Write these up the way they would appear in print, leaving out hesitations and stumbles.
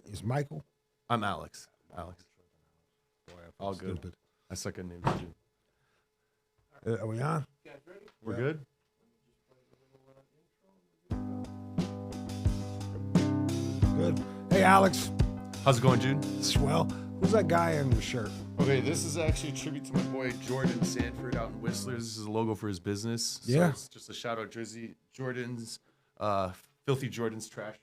Is Michael? I'm Alex. Alex. Boy, I feel All good. stupid. I suck at names. Are we on? We're good? Good. Hey, Alex. How's it going, Jude? Swell. Who's that guy in your shirt? Okay, this is actually a tribute to my boy Jordan Sanford out in Whistler. This is a logo for his business. So Yeah. it's just a shout out jersey. Jordan's, Filthy Jordan's trash.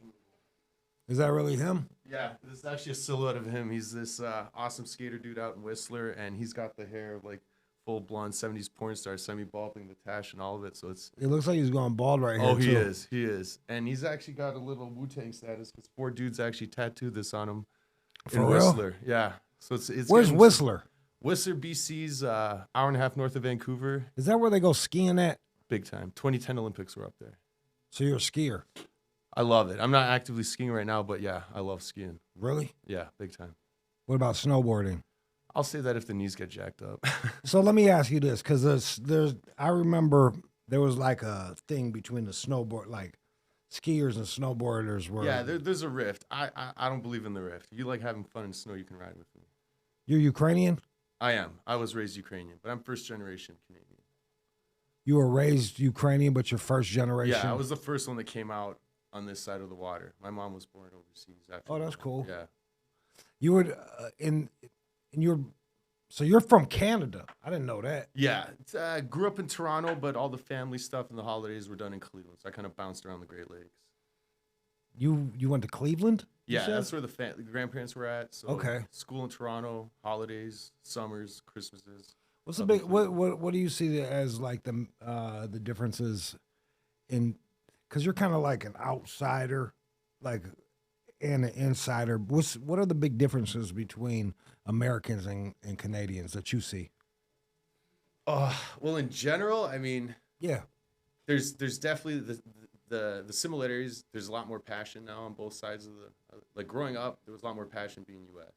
Is that really him? Yeah, this is actually a silhouette of him. He's this awesome skater dude out in Whistler, and he's got the hair of like full blonde 70s porn star, semi-balding, the tash and all of it. So it's It looks like he's going bald right here. oh, he too. he is, and he's actually got a little Wu-Tang status because 4 dudes actually tattooed this on him in For real? Whistler. Yeah, so it's Where's getting- Whistler? Whistler, BC's hour and a half north of Vancouver. Is that where they go skiing at? Big time. 2010 Olympics were up there. So you're a skier. I love it. I'm not actively skiing right now, but yeah, I love skiing. Really? Yeah, big time. What about snowboarding? I'll say that if the knees get jacked up. So let me ask you this, because I remember there was like a thing between the snowboard, like skiers and snowboarders were. Yeah, there's a rift. I don't believe in the rift. If you like having fun in snow, you can ride with me. You're Ukrainian? I am. I was raised Ukrainian, but I'm first generation Canadian. You were raised Ukrainian, but you're first generation? Yeah, I was the first one that came out on this side of the water. My mom was born overseas. After Oh, the that's war. cool. Yeah. You were so you're from Canada. I didn't know that. Yeah. Grew up in Toronto, but all the family stuff and the holidays were done in Cleveland. So I kind of bounced around the Great Lakes. You went to Cleveland? you Yeah, said? that's where the grandparents were at. So Okay. School in Toronto, holidays, summers, Christmases. What's the up big in Cleveland. what do you see as like the differences in, because you're kind of like an outsider, like, and an insider. What are the big differences between Americans and Canadians that you see? Well, in general, I mean, Yeah. there's definitely the similarities. There's a lot more passion now on both sides of like growing up, there was a lot more passion being U.S.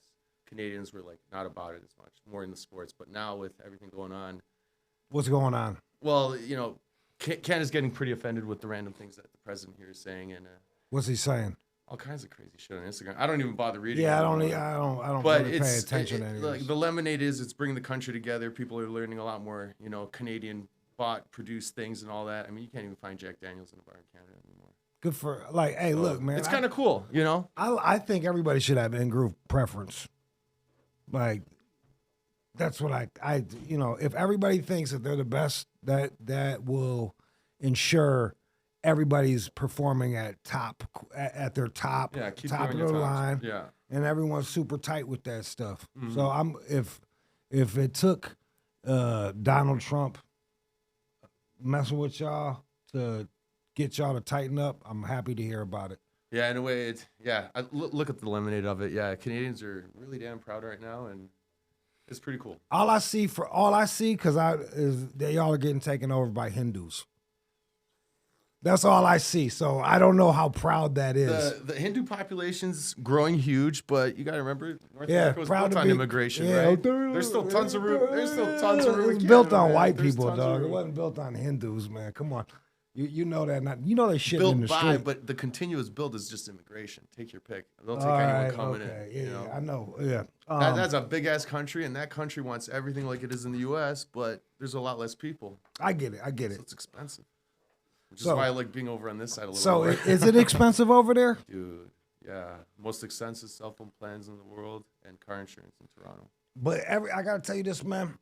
Canadians were like not about it as much, more in the sports. But now with everything going on, What's going on? well, Canada's getting pretty offended with the random things that the president here is saying and What's he saying? all kinds of crazy shit on Instagram. I don't even bother reading. Yeah, it I don't anymore. But really pay attention to any of like this. the lemonade is it's bringing the country together. People are learning a lot more, Canadian bought produced things and all that. I mean, you can't even find Jack Daniels in a bar in Canada anymore. Good for, like, hey, look, man. It's kind of cool, I think everybody should have in-group preference. Like, that's what I if everybody thinks that they're the best, that will ensure everybody's performing at their top, Yeah, keep top of doing the your tops. line, Yeah. and everyone's super tight with that stuff. Mm-hmm. So if it took Donald Trump messing with y'all to get y'all to tighten up, I'm happy to hear about it. Yeah, in a way, look at the lemonade of it. Yeah, Canadians are really damn proud right now, and it's pretty cool. All I see, because is that y'all are getting taken over by Hindus. That's all I see. So I don't know how proud that is. The Hindu population's growing huge, but you got to remember, North Yeah, America was proud built to on be- immigration, yeah, right? There's still tons of room. There's still tons of room. It's in built Canada, on man. white There's people, tons of dog. It room. wasn't built on Hindus, man. Come on, you know that not. You know they shit Built in the by, street. but the continuous build is just immigration. Take your pick. They'll take All anyone right, coming okay. in. Yeah, I know. Yeah, That's a big ass country, and that country wants everything like it is in the U.S., but there's a lot less people, I get it. so it's expensive. Which is So- why I like being over on this side a little So more. is it expensive over there? Dude, yeah. Most expensive cell phone plans in the world and car insurance in Toronto. But I gotta tell you this, man.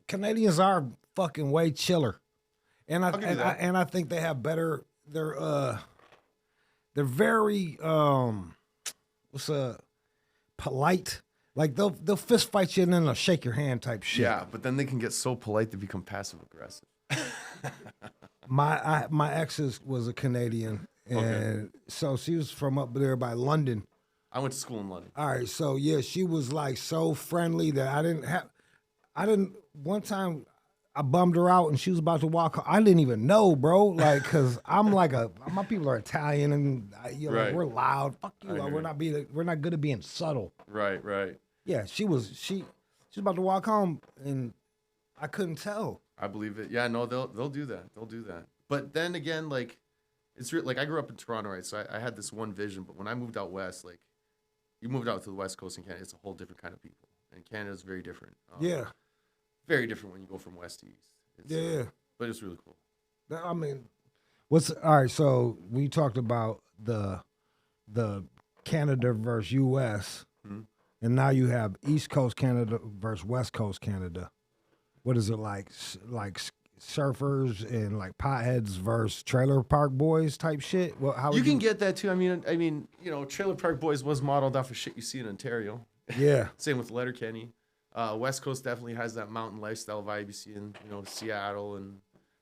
Canadians are fucking way chiller, and I'll give you that. I think they have better. They're very polite. Like they'll fist fight you and then they'll shake your hand type shit. Yeah, but then they can get so polite they become passive aggressive. My ex was a Canadian, and so she was from up there by London. I went to school in London. All right, so yeah, she was like so friendly that one time I bummed her out and she was about to walk. I didn't even know, bro. Like, cause I'm like my people are Italian and Right. we're loud. Fuck you. I hear We're not good at being subtle. Right. Yeah, she was about to walk home and I couldn't tell. I believe it. Yeah, no, they'll do that. They'll do that. But then again, like, it's like I grew up in Toronto, right? So I had this one vision, but when I moved out west, like you moved out to the west coast in Canada, it's a whole different kind of people, and Canada's very different. Yeah. Very different when you go from west to east. Yeah. But it's really cool. I mean, all right? So we talked about the Canada versus U.S. And now you have East Coast Canada versus West Coast Canada. What is it like? Like surfers and like potheads versus trailer park boys type shit? Well, how you can get that too. I mean, Trailer Park Boys was modeled off of shit you see in Ontario. Yeah. Same with Letterkenny. West Coast definitely has that mountain lifestyle vibe you see in Seattle and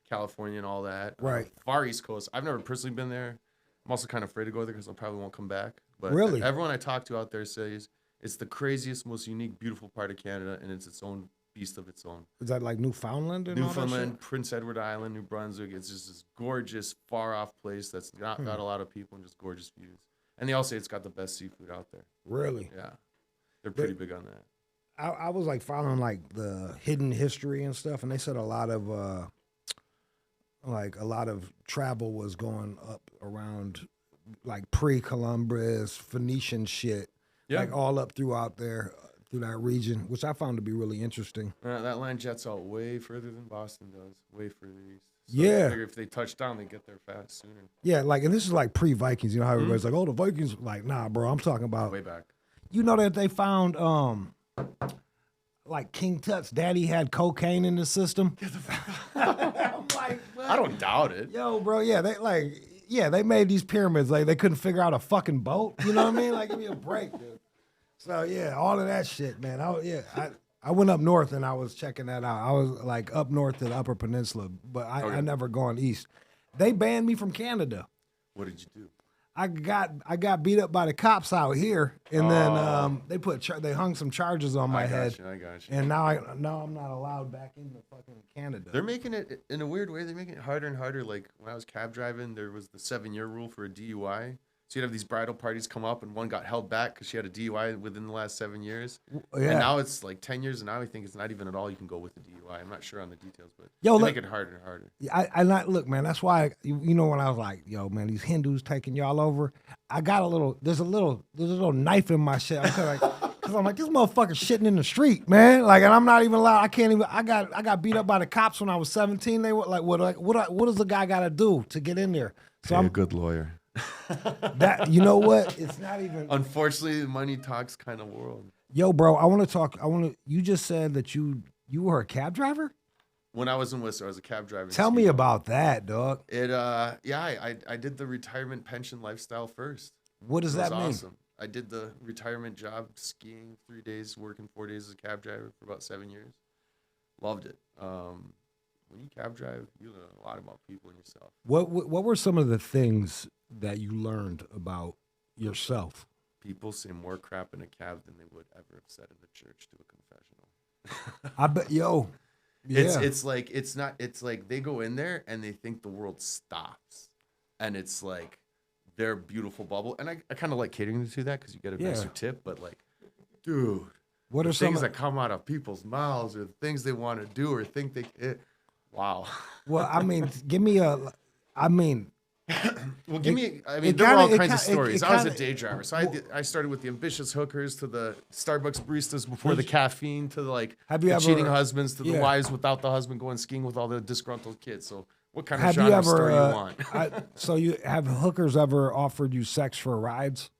California and all that. Right. Far East Coast. I've never personally been there. I'm also kind of afraid to go there because I probably won't come back. But really, everyone I talk to out there says it's the craziest, most unique, beautiful part of Canada, and it's its own beast of its own. Is that like Newfoundland? And Newfoundland, Prince Edward Island, New Brunswick. It's just this gorgeous, far-off place that's not got a lot of people and just gorgeous views. And they all say it's got the best seafood out there. Really? Yeah. They're pretty big on that. I was like following like the hidden history and stuff, and they said a lot of travel was going up around like pre-Columbus, Phoenician shit, like all up throughout there, through that region, which I found to be really interesting. That line jets out way further than Boston does, way further east. So yeah. I figure if they touch down, they get there fast sooner. Yeah, like, and this is like pre-Vikings. You know how everybody's like, oh, the Vikings. Like, nah, bro, I'm talking about way back. You know that they found like King Tut's daddy had cocaine in the system. I'm like, what? I don't doubt it. Yo, bro, they made these pyramids like they couldn't figure out a fucking boat. You know what I mean? Like, give me a break, dude. So yeah, all of that shit, man. I went up north and I was checking that out. I was like up north to the Upper Peninsula, but I never gone east. They banned me from Canada. What did you do? I got beat up by the cops out here, and then they hung some charges on my head. I got you. And now I'm not allowed back into fucking Canada. They're making it in a weird way. They're making it harder and harder. Like when I was cab driving, there was the 7-year rule for a DUI. So you'd have these bridal parties come up, and one got held back because she had a DUI within the last 7 years. Yeah. And now it's like 10 years, and now I think it's not even at all you can go with the DUI. I'm not sure on the details, but they make it harder and harder. Look, man, that's why, when I was like, yo, man, these Hindus taking y'all over, I got there's a little knife in my shit. Because I'm like, this motherfucker shitting in the street, man. Like, and I'm not even allowed, I got beat up by the cops when I was 17. They were like, what does the guy got to do to get in there? So I'm a good lawyer. That, you know what? It's not even. Unfortunately, the money talks kind of world. Yo, bro, you just said that you were a cab driver? When I was in Worcester, I was a cab driver. Tell me about that, dog. I did the retirement pension lifestyle first. What does that mean? Awesome. I did the retirement job, skiing 3 days, working 4 days as a cab driver for about 7 years. Loved it. When you cab drive, you learn a lot about people and yourself. What were some of the things that you learned about yourself? People say more crap in a cab than they would ever have said in a church to a confessional. I bet, yo. Yeah. It's like they go in there and they think the world stops. And it's like their beautiful bubble. And I kind of like catering to that because you get a nicer tip. But like, dude, what are things that come out of people's mouths or things they want to do or think wow. Well, I mean, give me a, I mean. Well, there were all kinds of stories. I was a day driver, so I started with the ambitious hookers to the Starbucks baristas before the caffeine to the cheating husbands to the wives without the husband going skiing with all the disgruntled kids. So what kind of genre story you want? So have hookers ever offered you sex for rides?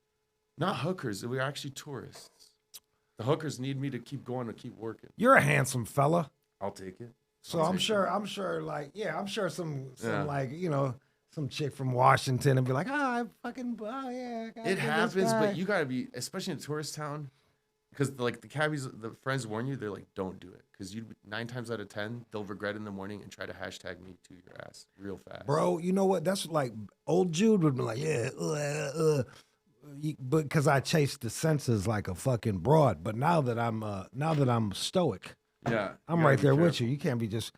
Not hookers. We were actually tourists. The hookers need me to keep going to keep working. You're a handsome fella. I'll take it. So I'm sure some some chick from Washington and be like, It happens, but you gotta be, especially in a tourist town, because like the cabbies, the friends warn you, they're like, don't do it, because 9 times out of 10 they'll regret in the morning and try to hashtag me to your ass real fast. Bro, you know what? That's like old Jude would be like, but because I chased the senses like a fucking broad. But now that I'm stoic, I'm right there with you. You can't be just.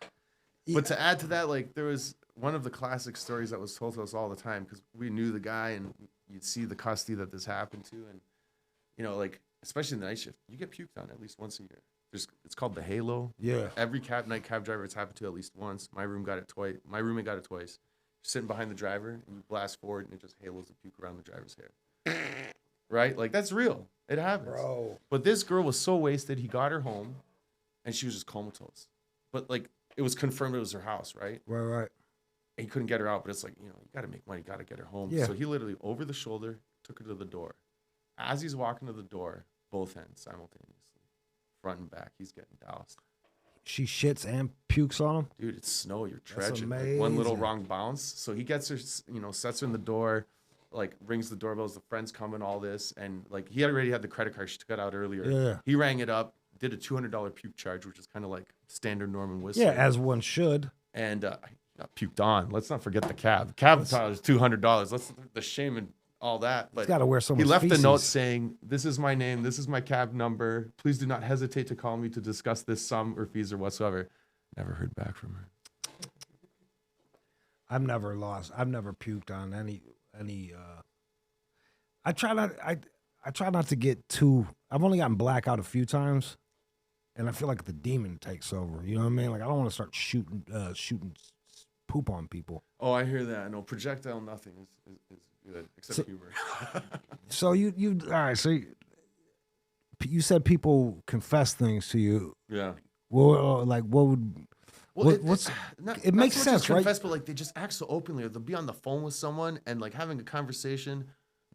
But to add to that, like there was one of the classic stories that was told to us all the time because we knew the guy and you'd see the custody that this happened to, and like especially in the night shift, you get puked on at least once a year. It's called the halo. Yeah. Every night cab driver it's happened to at least once. My roommate got it twice. sitting behind the driver and you blast forward and it just halos the puke around the driver's hair. Right? Like, that's real. It happens. Bro. But this girl was so wasted, he got her home and she was just comatose. But like, it was confirmed it was her house, right? Right. And he couldn't get her out, but it's like, you got to make money, got to get her home. Yeah. So he literally, over the shoulder, took her to the door. As he's walking to the door, both ends simultaneously, front and back, he's getting doused. She shits and pukes on him? Dude, it's snow. You're That's trudging. Like, one little amazing. wrong bounce. So he gets her, sets her in the door, like, rings the doorbells, the friends coming, all this. And, like, he already had the credit card. She took it out earlier. Yeah. He rang it up, did a $200 puke charge, which is kind of like standard Norman Whistler. Yeah, as one should. And got puked on. Let's not forget the cab. The cab charge is $200. Let's the shame and all that. But He's got to wear someone's he left feces. a note saying, "This is my name. This is my cab number. Please do not hesitate to call me to discuss this sum or fees or whatsoever." Never heard back from her. I've never puked on any I try not to get too. I've only gotten blackout a few times, and I feel like the demon takes over. You know what I mean? Like, I don't want to start shooting poop on people. Oh, I hear that. No, projectile nothing is good except humor. So you all right? So you said people confess things to you. Yeah. Well, like what would? Well, It makes so much sense, as right? confess, but like they just act so openly, or they'll be on the phone with someone and like having a conversation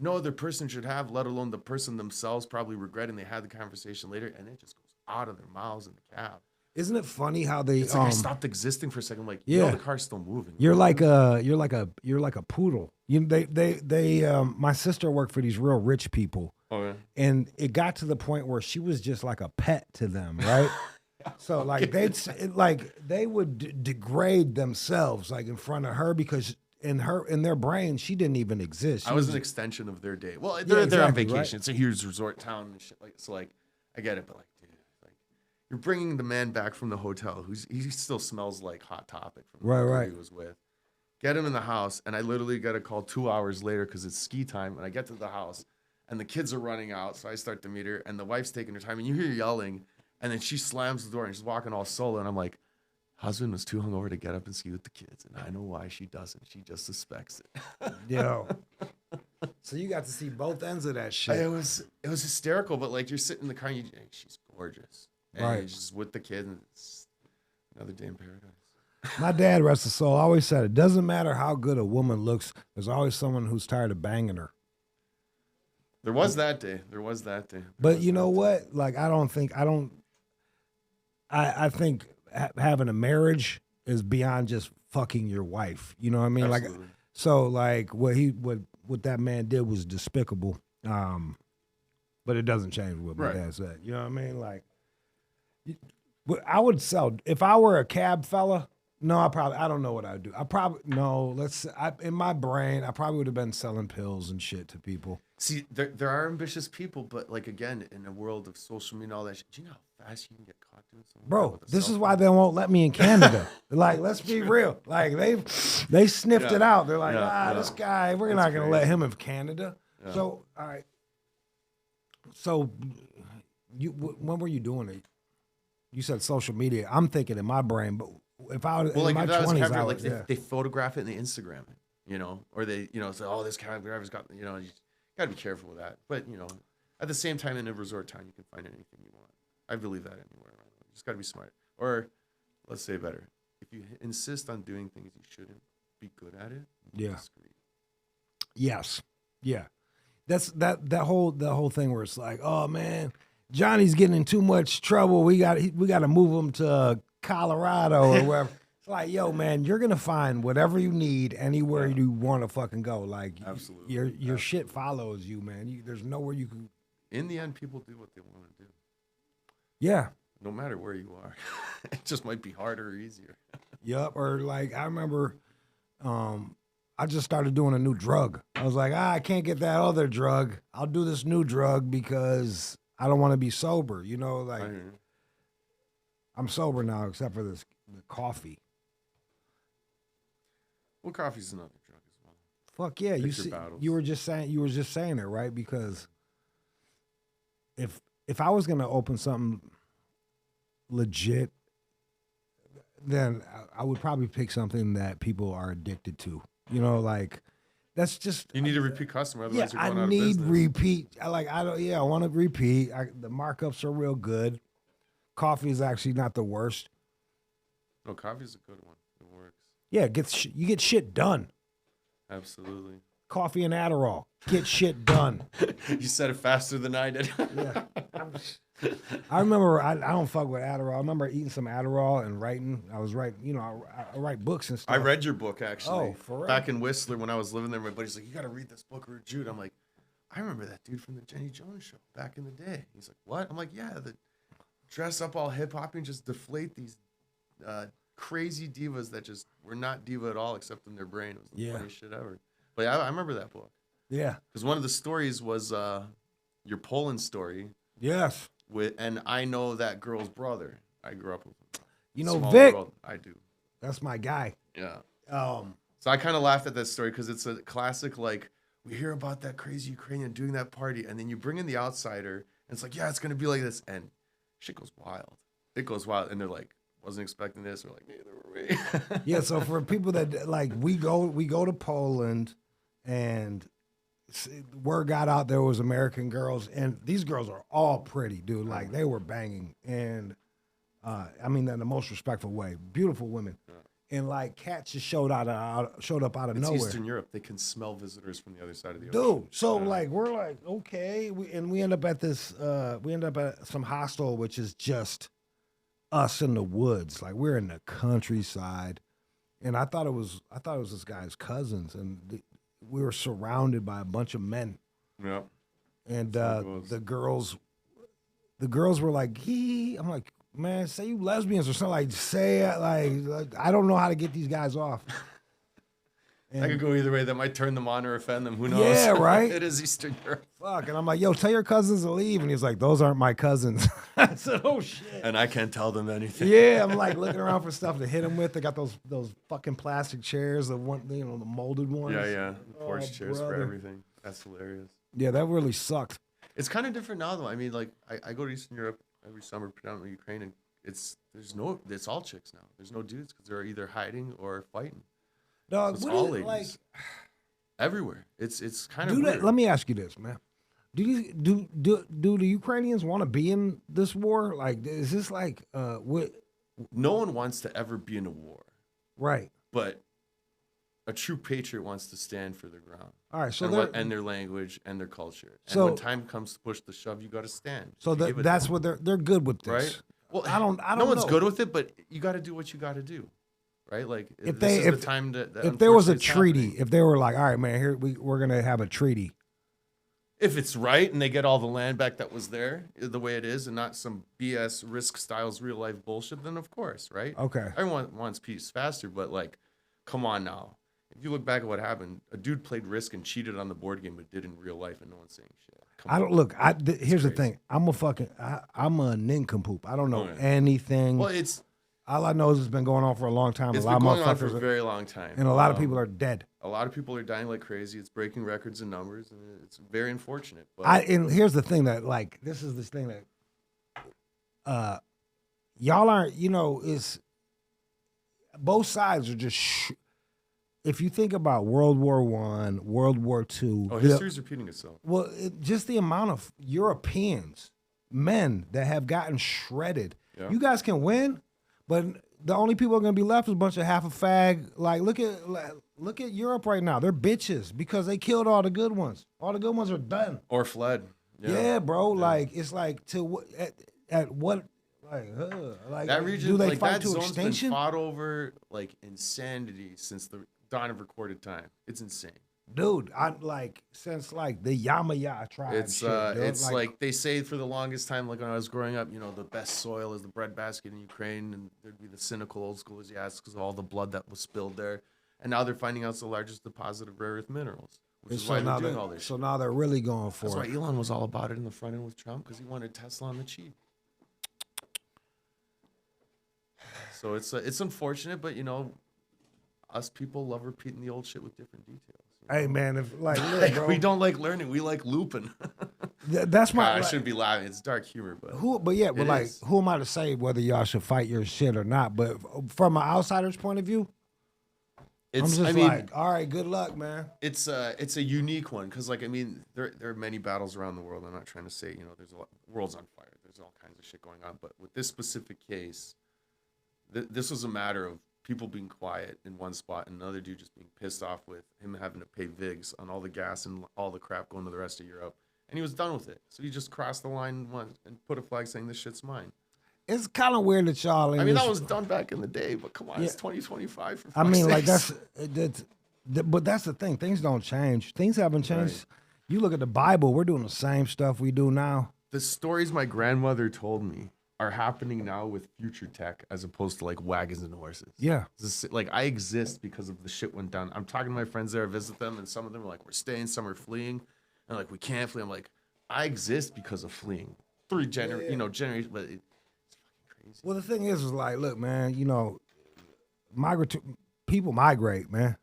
no other person should have, let alone the person themselves probably regretting they had the conversation later, and it just goes out of their mouths in the cab. Isn't it funny how they? It's like I stopped existing for a second. I'm like, yeah, the car's still moving. You're like a poodle. My sister worked for these real rich people. Oh yeah. And it got to the point where she was just like a pet to them, right? So like they would degrade themselves like in front of her because in their brain she didn't even exist. I was an extension of their day. Well, they're on exactly, vacation. right? It's a huge resort town and shit. Like so, like I get it, but like, dude, like you're bringing the man back from the hotel he still smells like Hot Topic from the hotel he was with. Get him in the house, and I literally got a call 2 hours later because it's ski time, and I get to the house, and the kids are running out, so I start to meet her, and the wife's taking her time, and you hear yelling, and then she slams the door, and she's walking all solo, and I'm like, husband was too hungover to get up and ski with the kids, and I know why she doesn't. She just suspects it. Yo. So you got to see both ends of that shit. It was hysterical, but like you're sitting in the car, and she's gorgeous, and right? you're just with the kids, and it's another day in paradise. My dad, rest his soul, always said it doesn't matter how good a woman looks. There's always someone who's tired of banging her. There was that day. But you know what? Like, I think having a marriage is beyond just fucking your wife. You know what I mean? Absolutely. Like, so like what that man did was despicable. But it doesn't change what my dad said. You know what I mean? Like, I would sell if I were a cab fella. No, I don't know what I'd do. In my brain, I probably would have been selling pills and shit to people. See, there are ambitious people, but like again, in a world of social media and all that shit, do you know how fast you can get caught doing something? Bro, this is why they won't let me in Canada. Like, let's be real. Like they sniffed it out. They're like, this guy, we're not gonna let him in Canada. Yeah. So, all right. So, when were you doing it? You said social media. I'm thinking in my brain, but if I was in my 20s, they photograph it and they Instagram it, or they, say, oh, this cab driver's got, you got to be careful with that. But, at the same time, in a resort town, you can find anything you want. I believe that anywhere around. You just got to be smart. Or, let's say better, if you insist on doing things you shouldn't, be good at it. Be discreet. Yes. Yeah. That's that whole thing where it's like, oh man, Johnny's getting in too much trouble. We got to move him to Colorado or wherever. It's like, yo, man, you're gonna find whatever you need anywhere you want to fucking go. Like, absolutely, your shit follows you, man. There's nowhere you can. In the end, people do what they want to do. Yeah. No matter where you are, it just might be harder or easier. Yep. Or like I remember, I just started doing a new drug. I was like, I can't get that other drug. I'll do this new drug because I don't want to be sober. Like I'm sober now except for the coffee. Well, coffee's another drug as well. Fuck yeah. You were just saying it, right? Because if I was gonna open something legit, then I would probably pick something that people are addicted to. You know, like that's just You need a repeat customer, yeah. otherwise you're I going out of need business. repeat. I don't. Yeah, I want to repeat. The markups are real good. Coffee is actually not the worst. No, coffee's a good one. It works. Yeah, you get shit done. Absolutely. Coffee and Adderall, get shit done. You said it faster than I did. Yeah. I remember I don't fuck with Adderall. I remember eating some Adderall and writing. I was writing, you know, I write books and stuff. I read your book actually. Oh, for real? Back in Whistler when I was living there, my buddy's like, "You got to read this book or Jude." I'm like, "I remember that dude from the Jenny Jones show back in the day." He's like, "What?" I'm like, "Yeah, the dress up all hip hop and just deflate these crazy divas that just were not diva at all except in their brain. It was the funniest shit ever." But yeah, I remember that book. Yeah. Because one of the stories was your Poland story. Yes. And I know that girl's brother. I grew up with him. You know Small Vic. world. I do. That's my guy. Yeah. Um. So I kind of laughed at that story because it's a classic, like, we hear about that crazy Ukrainian doing that party, and then you bring in the outsider, and it's like, yeah, it's going to be like this, and shit goes wild. It goes wild, and they're like, wasn't expecting this. We're like, neither were we. Yeah, so for people that, like, we go to Poland, and word got out there was American girls, and these girls are all pretty, dude. Like, they were banging, and I mean that in the most respectful way. Beautiful women. And like cats just showed up out of It's nowhere. Eastern Europe. They can smell visitors from the other side of the ocean. Dude, so like we're like, okay, we end up at some hostel, which is just us in the woods. Like we're in the countryside. And I thought it was this guy's cousins, and we were surrounded by a bunch of men. Yeah. And the girls were like, I'm like, man, say you lesbians or something. Like, say it. Like I don't know how to get these guys off. I could go either way. That might turn them on or offend them. Who knows? Yeah, right? It is Eastern Europe. Fuck. And I'm like, yo, tell your cousins to leave. And he's like, those aren't my cousins. I said, oh, shit. And I can't tell them anything. Yeah, I'm like looking around for stuff to hit them with. They got those fucking plastic chairs, the molded ones. Yeah. Porch chairs brother. for everything. That's hilarious. Yeah, that really sucked. It's kind of different now, though. I mean, like, I go to Eastern Europe every summer, predominantly Ukraine, and it's all chicks now. There's no dudes because they're either hiding or fighting. Dog, So what it's all is it ladies. like? Everywhere. It's kind of weird. Let me ask you this, man. Do the Ukrainians want to be in this war? Like, is this like what? No one wants to ever be in a war, Right. but a true patriot wants to stand for their ground. All right. So And their language and their culture. And So- when time comes to push the shove, you got to stand. So You give it that's to what they're good with this, right? Well, I don't no one's know. good with it, but you got to do what you got to do, right? Like If this they- is the time that If there was a unfortunately it's treaty, happening. if they were like, all right, man, here we're gonna have a treaty. If it's right and they get all the land back that was there the way it is, and not some BS Risk Styles real life bullshit, then of course, right? Okay. Everyone wants peace faster, but like, come on now. If you look back at what happened, a dude played Risk and cheated on the board game, but did in real life, and no one's saying shit. Come I on. don't look. Here's the crazy. thing. I'm a nincompoop. I don't know Oh, yeah. anything. Well, it's All I know is it's been going on for a long time. been a lot going of on for a motherfuckers, very long time, and a lot of people are dead. A lot of people are dying like crazy. It's breaking records and numbers, and it's very unfortunate. But And here's the thing that this thing that y'all aren't. Is both sides are just. If you think about World War I, World War II, history's repeating itself. well, just the amount of Europeans, men that have gotten shredded. Yeah. You guys can win, but the only people are going to be left is a bunch of half a fag. Like, look at Europe right now. They're bitches because they killed all the good ones. All the good ones are done. Or fled. Yeah, bro. Yeah. Like, it's like at what like That region, do they like fight that to zone's extinction? been fought over like insanity since the dawn of recorded time. It's insane. Dude, I since the Yamaya tribe. It's shit, dude. it's like they say for the longest time, like when I was growing up, the best soil is the breadbasket in Ukraine, and there'd be the cynical old school Asiatics because of all the blood that was spilled there. And now they're finding out it's the largest deposit of rare earth minerals, which is why they're doing all this. So now they're really going for That's why it. Elon was all about it in the front end with Trump because he wanted Tesla on the cheap. So it's unfortunate, but us people love repeating the old shit with different details. Hey man, if look, bro, We don't like learning, we like looping. that's my. I shouldn't be laughing. It's dark humor, but But it is. who am I to say whether y'all should fight your shit or not? But from an outsider's point of view, I'm It's, I just mean, like, all right, good luck, man. it's a unique one because, like, I mean, there are many battles around the world. I'm not trying to say, you know, there's a lot, world's on fire. There's all kinds of shit going on. But with this specific case, this was a matter of people being quiet in one spot and another dude just being pissed off with him having to pay VIGs on all the gas and all the crap going to the rest of Europe. And he was done with it. So he just crossed the line once and put a flag saying this shit's mine. It's kind of weird that y'all. I mean, that was done back in the day, but come on, Yeah. it's 2025 for I fuck's mean, like sakes. but that's the thing. Things don't change. Things haven't changed. Right. You look at the Bible. We're doing the same stuff we do now. The stories my grandmother told me are happening now with future tech as opposed to like wagons and horses. Yeah. Like, I exist because of the shit went down. I'm talking to my friends there, I visit them, and some of them are like, we're staying, some are fleeing. And like, we can't flee. I'm like, I exist because of fleeing. Generations, but it's fucking crazy. Well, the thing is like, look, man. You know, people migrate, man.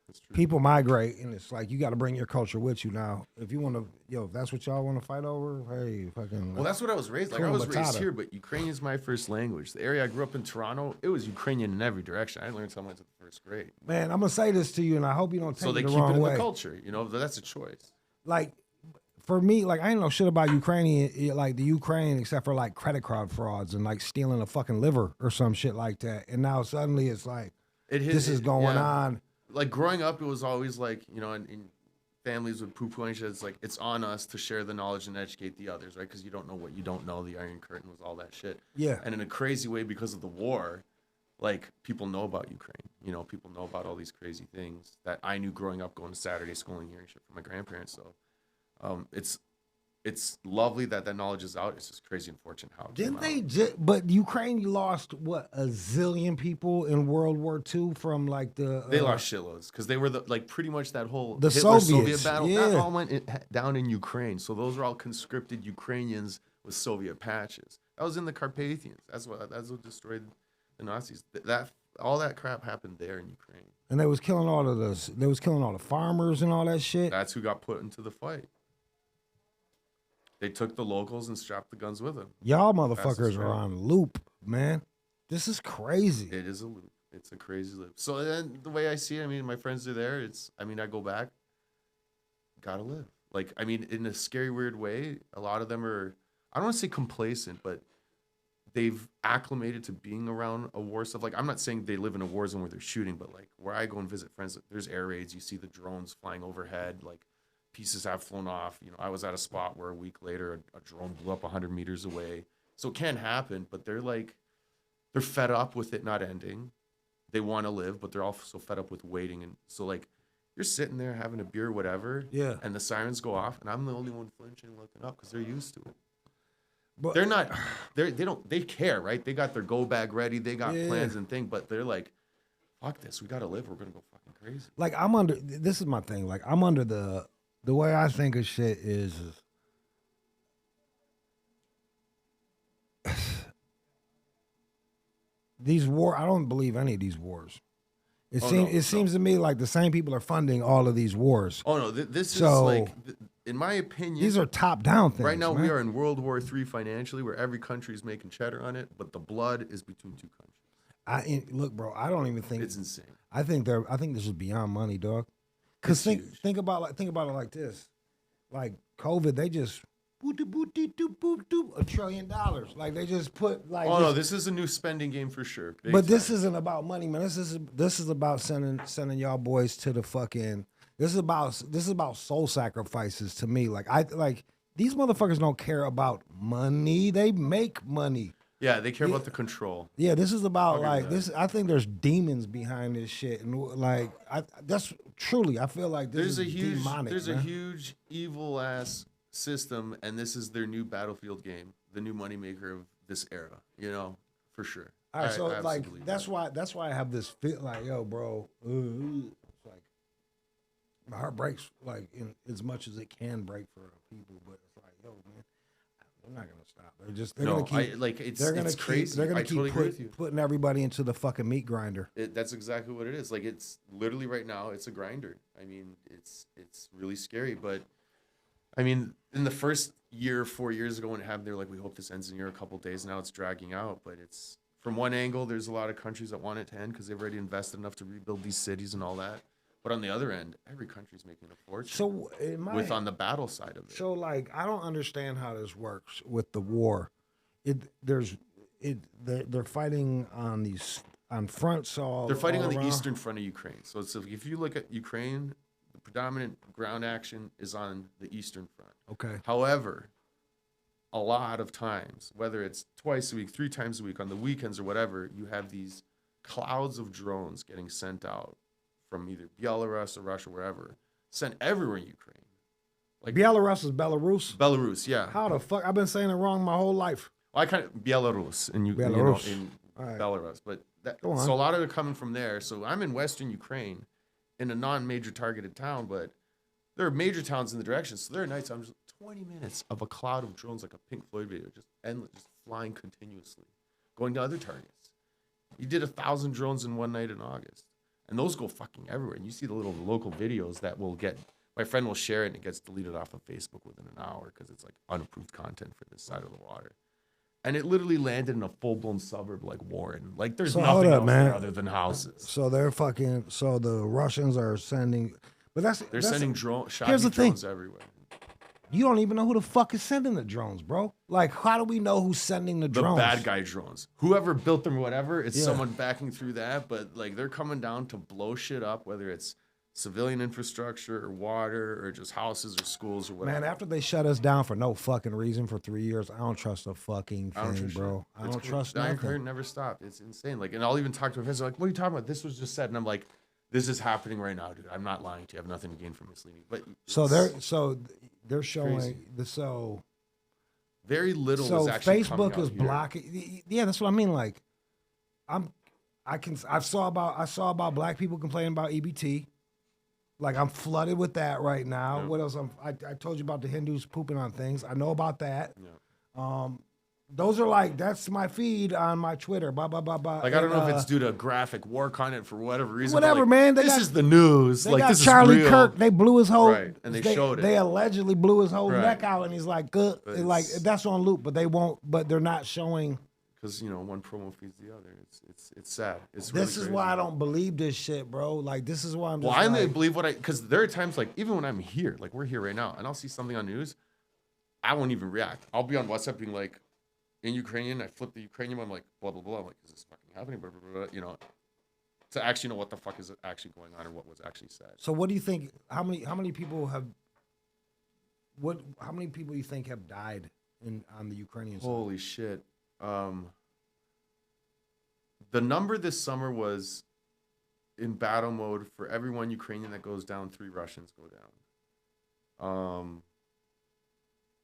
That's true. People migrate, and it's like you got to bring your culture with you now. If you want to, if that's what y'all want to fight over, hey, fucking. Well, that's what I was raised like. I Hakuna was raised Matata. here, but Ukrainian is my first language. The area I grew up in, Toronto, it was Ukrainian in every direction. I learned something to the first grade. Man, I'm gonna say this to you, and I hope you don't take So they it the keep it wrong in way. the culture. You know, that's a choice. Like, for me, like I ain't know shit about Ukrainian, like the Ukraine, except for like credit card frauds and like stealing a fucking liver or some shit like that. And now suddenly it's like this is going on. Like growing up, it was always like, you know, in families with poo-poo and shit, it's like it's on us to share the knowledge and educate the others, right? Because you don't know what you don't know. The Iron Curtain was all that shit. Yeah. And in a crazy way, because of the war, like people know about Ukraine. You know, people know about all these crazy things that I knew growing up, going to Saturday school and hearing shit from my grandparents. So it's lovely that knowledge is out. It's just crazy unfortunate how it Didn't came they? out. But Ukraine lost what, a zillion people in World War II from like the. They lost shitloads because they were pretty much that whole The Hitler-Soviet Soviets, battle. yeah. That all went down in Ukraine. So those are all conscripted Ukrainians with Soviet patches. That was in the Carpathians. That's what destroyed the Nazis. All that crap happened there in Ukraine. And they was killing all the farmers and all that shit. That's who got put into the fight. They took the locals and strapped the guns with them. Y'all the motherfuckers straight. are on loop, man. This is crazy. It is a loop. It's a crazy loop. So then the way I see it, I mean, my friends are there. I go back, gotta live. Like, I mean, in a scary, weird way, a lot of them are, I don't want to say complacent, but they've acclimated to being around a war stuff. Like, I'm not saying they live in a war zone where they're shooting, but like where I go and visit friends, there's air raids. You see the drones flying overhead, like pieces have flown off. You know, I was at a spot where a week later a drone blew up 100 meters away. So it can happen, but they're fed up with it not ending. They want to live, but they're also fed up with waiting. And so like you're sitting there having a beer, whatever, Yeah. and the sirens go off, and I'm the only one flinching, looking up because they're used to it. But They're not. They care, right? They got their go bag ready. They got Yeah. plans and things, but they're like, "Fuck this. We gotta live. We're gonna go fucking crazy." like I'm under. This is my thing. Like I'm under the way I think of shit is these I don't believe any of these wars. It seems to me like the same people are funding all of these wars. Oh no, this is So, like, in my opinion, These are top down things. right now man. we are in World War III financially, where every country is making cheddar on it, but the blood is between two countries. Look, bro. I don't even think It's insane. I think this is beyond money, dog. Because It's huge. think about it like this, like COVID, they just $1 trillion. Like they just put like. Oh no, this is a new spending game for sure. Big But this time. isn't about money, man. This is about sending y'all boys to the fucking. This is about soul sacrifices to me. Like these motherfuckers don't care about money. They make money. Yeah, they care about the control. Yeah, this is about I'll give you like that. this. I think there's demons behind this shit, and like that's truly. I feel like this is demonic. There's a man. huge evil ass system, and this is their new battlefield game, the new moneymaker of this era. You know, for sure. All right, I so absolutely like believe that's why I have this feel like, yo, bro, it's like my heart breaks like in as much as it can break for people, but it's like, yo, man, they're not gonna stop. They're No, gonna keep. it's crazy. They're gonna I keep totally agree with you. putting everybody into the fucking meat grinder. That's exactly what it is. Like, it's literally right now, it's a grinder. I mean, it's really scary. But I mean, in the first year, 4 years ago, when it happened, they were like, we hope this ends in here a couple days. Now it's dragging out, but it's from one angle, there's a lot of countries that want it to end because they've already invested enough to rebuild these cities and all that. But on the other end, every country's making a fortune So on the battle side of it. So like, I don't understand how this works with the war. They're fighting on fronts all. They're fighting all on the around. eastern front of Ukraine. So it's, if you look at Ukraine, the predominant ground action is on the eastern front. Okay. However, a lot of times, whether it's twice a week, 3 times a week, on the weekends or whatever, you have these clouds of drones getting sent out from either Belarus or Russia, wherever, sent everywhere in Ukraine. Like Belarus is Belarus. Belarus, yeah. How the fuck? I've been saying it wrong my whole life. Well, I kind of Belarus and Belarus. in right. Belarus, but Go on. so a lot of it coming from there. So I'm in Western Ukraine, in a non-major targeted town, but there are major towns in the direction. So there are nights I'm just 20 minutes of a cloud of drones, like a Pink Floyd video, just endless, just flying continuously, going to other targets. You did 1,000 drones in one night in August, and those go fucking everywhere. And you see the little local videos that will get. My friend will share it, and it gets deleted off of Facebook within an hour because it's like unapproved content for this side of the water. And it literally landed in a full-blown suburb like Warren. Like there's nothing else there other than houses. So they're fucking. So the Russians are sending, but they're sending drones everywhere. You don't even know who the fuck is sending the drones, bro. Like, how do we know who's sending the drones? The bad guy drones. Whoever built them or whatever, it's someone backing through that. But like they're coming down to blow shit up, whether it's civilian infrastructure or water or just houses or schools or whatever. Man, after they shut us down for no fucking reason for 3 years, I don't trust a fucking thing, bro. I don't trust nothing. The Iron never stopped. It's insane. Like, and I'll even talk to my friends. They're like, "What are you talking about? This was just said." And I'm like, "This is happening right now, dude. I'm not lying to you. I have nothing to gain from misleading." But they're showing very little. So is actually Facebook is here. blocking. Yeah, that's what I mean. Like, I saw about black people complaining about EBT. Like, I'm flooded with that right now. What else? I told you about the Hindus pooping on things. I know about that. Yeah. Those are like, that's my feed on my Twitter. Blah, blah, blah, blah. Like, I don't know if it's due to graphic war content for whatever reason. Whatever, like, man. This is the news. They like, got this Charlie is real. Kirk. They blew his whole. Right, and they showed it. They allegedly blew his whole neck out, and he's like, good. But like, that's on loop, but they won't, but they're not showing. Because, one promo feeds the other. It's sad. It's This really is crazy. why I don't believe this shit, bro. Like, this is why I'm just I only believe because there are times, like, even when I'm here, like, we're here right now, and I'll see something on news, I won't even react. I'll be on WhatsApp being like, in Ukrainian, I flip the Ukrainian, I'm like, blah, blah, blah. I'm like, is this fucking happening? Blah, blah, blah, to actually know what the fuck is actually going on or what was actually said. So what do you think, how many people have, how many people do you think have died on the Ukrainian side? Holy shit. The number this summer was in battle mode for every one Ukrainian that goes down, 3 Russians go down.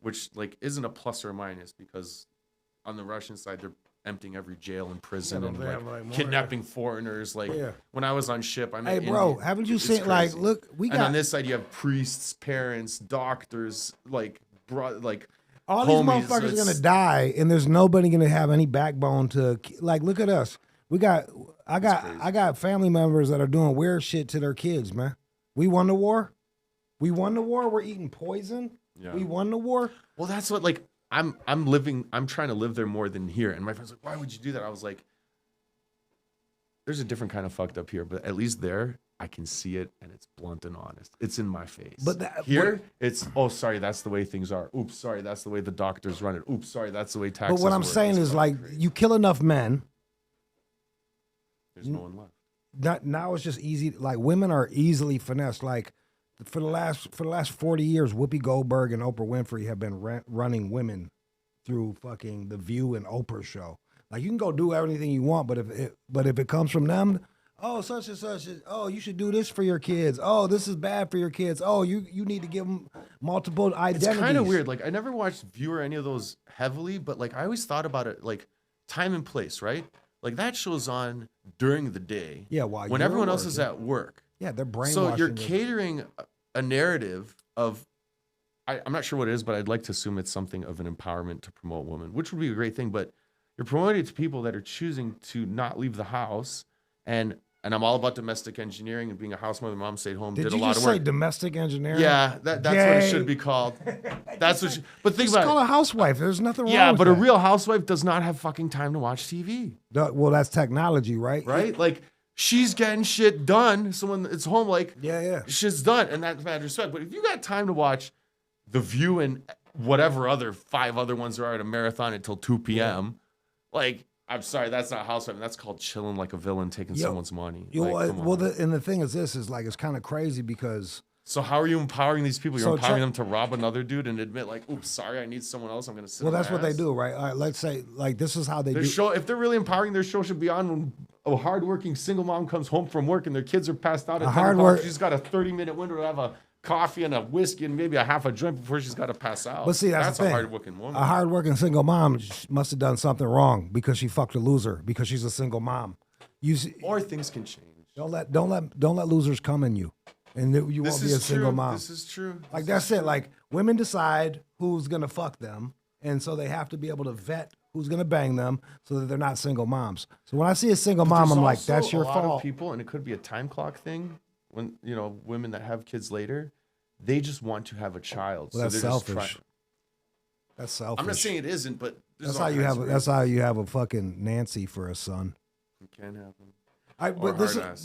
Which like isn't a plus or a minus because on the Russian side they're emptying every jail and prison and like kidnapping foreigners. Like when I was on ship, I met bro, haven't you seen like look and on this side you have priests, parents, doctors, like all these motherfuckers are gonna die, and there's nobody gonna have any backbone to like. Look at us. I got family members that are doing weird shit to their kids, man. We won the war. We're eating poison. Yeah. We won the war. Well, that's what I'm trying to live there more than here. And my friend's like, why would you do that? I was like, there's a different kind of fucked up here, but at least there I can see it and it's blunt and honest. It's in my face. But it's, oh, sorry, that's the way things are. Oops, sorry, that's the way the doctors run it. Oops, sorry, that's the way taxes But what I'm saying is like, you kill enough men. There's no one left. Now it's just easy. Like women are easily finessed. Like for the last 40 years, Whoopi Goldberg and Oprah Winfrey have been running women through fucking The View and Oprah show. Like you can go do everything you want, but if it comes from them, oh such and such, oh you should do this for your kids. Oh this is bad for your kids. Oh you need to give them multiple identities. It's kind of weird. Like I never watched View or any of those heavily, but like I always thought about it like time and place, right? Like that show's on during the day. Yeah, while when everyone else is at work. Yeah, they're brainwashing. So you're catering a narrative of, I'm not sure what it is, but I'd like to assume it's something of an empowerment to promote women, which would be a great thing. But you're promoting it to people that are choosing to not leave the house and and I'm all about domestic engineering and being a house mother. Mom stayed home, Did did a you lot just of work. say domestic engineering? Yeah, that's what it should be called. That's what. But think Just about call it. a housewife. There's nothing wrong Yeah, with but that. a real housewife does not have fucking time to watch TV. Well, that's technology, right? Right? Like she's getting shit done. Someone it's home like Yeah. shit's done, and that's mad respect. But if you got time to watch The View and whatever other 5 other ones there are at a marathon until 2 p.m., like I'm sorry, that's not housewife. That's called chilling like a villain, taking someone's money. And the thing is, this is like it's kind of crazy because. So how are you empowering these people? You're So empowering them to rob another dude and admit like, oops, sorry, I need someone else. I'm gonna sit. Well, on that's my what they ass. do, right? All right, let's say like this is how they Their do. show, if they're really empowering, their show should be on when a hardworking single mom comes home from work and their kids are passed out at 10 o'clock. She's got a 30-minute window to have a coffee and a whiskey and maybe a half a joint before she's got to pass out. But see, that's the a thing. hardworking woman. A hardworking single mom must have done something wrong because she fucked a loser because she's a single mom. You see, Or things can change. don't let losers come in you, and you won't be a single mom. This is true. Like that's it. Like women decide who's gonna fuck them, and so they have to be able to vet who's gonna bang them so that they're not single moms. So when I see a single mom, I'm like, that's your a lot fault. of people, and it could be a time clock thing. When women that have kids later, they just want to have a child. Well, that's so they're selfish. just trying. That's selfish. I'm not saying it isn't, but that's how you have. That's how you have a fucking Nancy for a son. It can happen.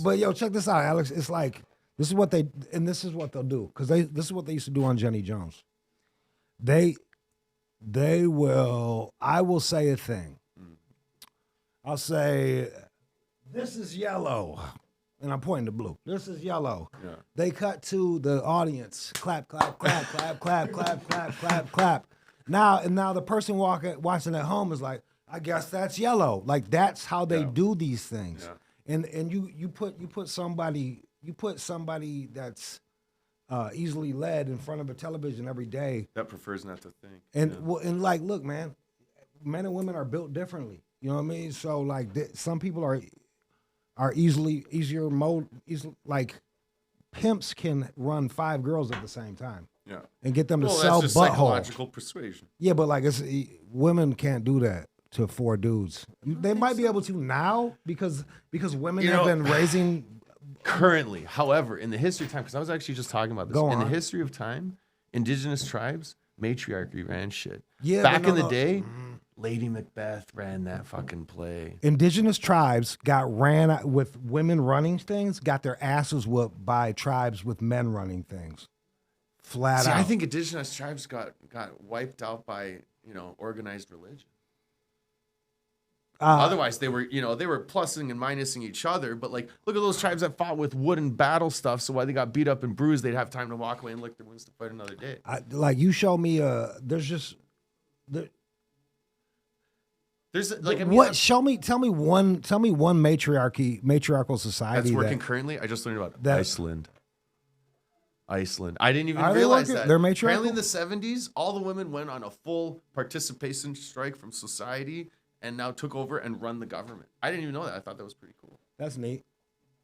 But yo, check this out, Alex. It's like this is what this is what they'll do because this is what they used to do on Jenny Jones. They will. I will say a thing. I'll say, this is yellow, and I'm pointing to blue. This is yellow. Yeah. They cut to the audience. Clap, clap, clap, clap, clap, clap, clap, clap, clap. Now the person watching at home is like, I guess that's yellow. Like that's how they do these things. Yeah. And you put somebody that's easily led in front of a television every day that prefers not to think. And like, look, man, men and women are built differently. You know what I mean? So like, some people are easier mode. Like, pimps can run 5 girls at the same time. Yeah. And get them to that's sell just butthole. psychological persuasion. Yeah, but like women can't do that to 4 dudes. They might be able to now because women have been raising. Currently, however, in the history of time, because I was actually just talking about this. Go in on. the history of time, indigenous tribes, matriarchy ran shit. Yeah, Back in the day, Lady Macbeth ran that fucking play. Indigenous tribes with women running things, got their asses whooped by tribes with men running things. Flat out. I think indigenous tribes got wiped out by organized religion. Otherwise, they were plussing and minusing each other. But like, look at those tribes that fought with wooden battle stuff. So while they got beat up and bruised, they'd have time to walk away and lick their wounds to fight another day. You show me. There's like, I mean, what? Tell me one matriarchal society that's working currently. I just learned about Iceland. I didn't even realize that. They're matriarchal? Apparently in the 70s, all the women went on a full participation strike from society and now took over and run the government. I didn't even know that. I thought that was pretty cool. That's neat.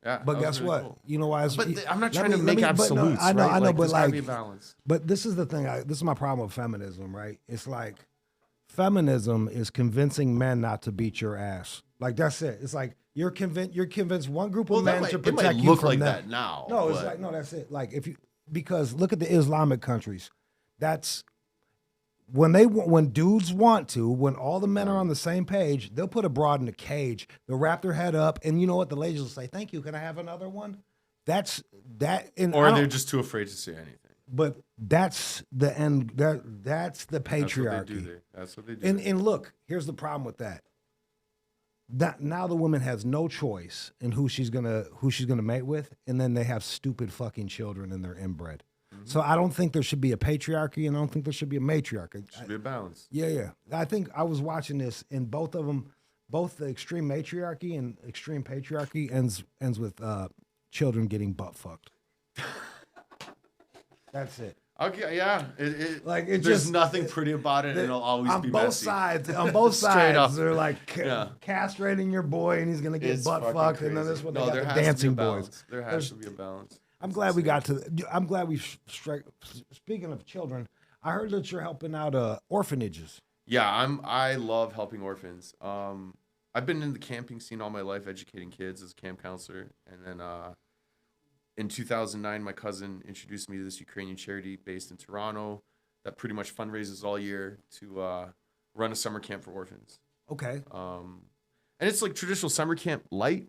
Yeah. But guess really what? Cool. You know why? But I'm not trying to make absolutes. I know, right? I know, like, but there's gotta like, be a balance. But this is the thing. This is my problem with feminism, right? It's like feminism is convincing men not to beat your ass. Like that's it. It's like you're convinced one group of men to protect you from like them. that now. No, it's like that's it. Like because look at the Islamic countries. That's when dudes want to, when all the men are on the same page, they'll put a broad in a cage. They'll wrap their head up, and you know what? The ladies will say, "Thank you. Can I have another one?" That's that. Or they're just too afraid to say anything. But that's the end. That's the patriarchy. That's what they do. And look, here's the problem with that. Now the woman has no choice in who she's gonna mate with, and then they have stupid fucking children and they're inbred. Mm-hmm. So I don't think there should be a patriarchy, and I don't think there should be a matriarchy. Should be a balance. Yeah. I think I was watching this, and both of them, both the extreme matriarchy and extreme patriarchy ends with children getting butt fucked. That's it. Okay, yeah. There's just nothing pretty about it, and it'll always be messy. On both sides, up. they're like castrating your boy, and he's gonna get butt fucked, and then this one they got the dancing boys. There has to be a balance. I'm glad we speaking of children, I heard that you're helping out orphanages. Yeah, I love helping orphans. I've been in the camping scene all my life, educating kids as a camp counselor. And then in 2009, my cousin introduced me to this Ukrainian charity based in Toronto that pretty much fundraises all year to run a summer camp for orphans. Okay. And it's like traditional summer camp light.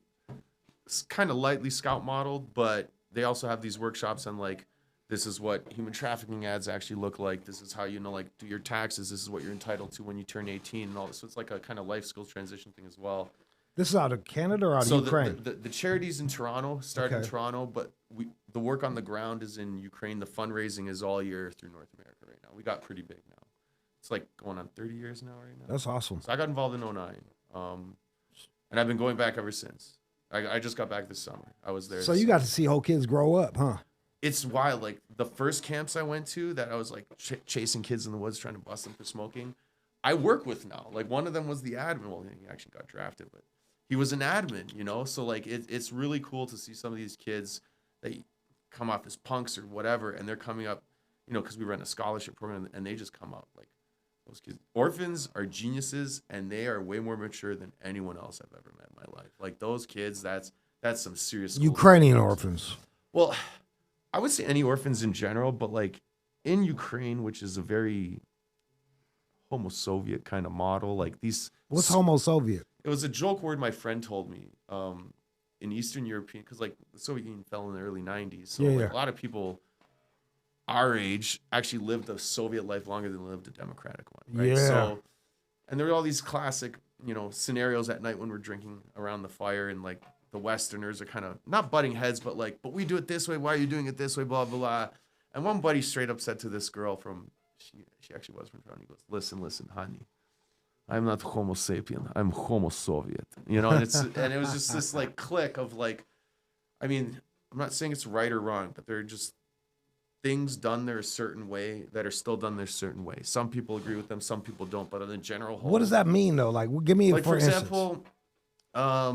It's kind of lightly scout modeled, but they also have these workshops on like, this is what human trafficking ads actually look like. This is how, like do your taxes. This is what you're entitled to when you turn 18 and all this. So it's like a kind of life skills transition thing as well. This is out of Canada or out of Ukraine? The charities in Toronto, in Toronto, but the work on the ground is in Ukraine. The fundraising is all year through North America right now. We got pretty big now. It's like going on 30 years now right now. That's awesome. So I got involved in 2009. And I've been going back ever since. I just got back this summer. I was there. So you got to see whole kids grow up, huh? It's wild. Like the first camps I went to that I was like chasing kids in the woods trying to bust them for smoking. I work with now. Like one of them was the admin. Well, he actually got drafted, but he was an admin, So like it's really cool to see some of these kids that come off as punks or whatever, and they're coming up, because we run a scholarship program, and they just come up like those kids. Orphans are geniuses, and they are way more mature than anyone else I've ever met in my life. Like those kids, that's some serious Ukrainian orphans. Well, I would say any orphans in general, but like in Ukraine, which is a very homo-Soviet kind of model, like these. What's homo-Soviet? It was a joke word my friend told me. In Eastern European, because like the Soviet Union fell in the early 90s, so a lot of people our age actually lived a Soviet life longer than lived a democratic one, right? Yeah. So, and there were all these classic, scenarios at night when we're drinking around the fire, and like the Westerners are kind of not butting heads, but like, but we do it this way. Why are you doing it this way? Blah blah blah. And one buddy straight up said to this girl she actually was from Toronto. He goes, listen, honey. I'm not Homo sapien. I'm Homo Soviet. And it was just this like click of like, I mean, I'm not saying it's right or wrong, but they're just things done their certain way that are still done their certain way. Some people agree with them, some people don't. But in the general whole, what does that mean though? Like, give me for example, a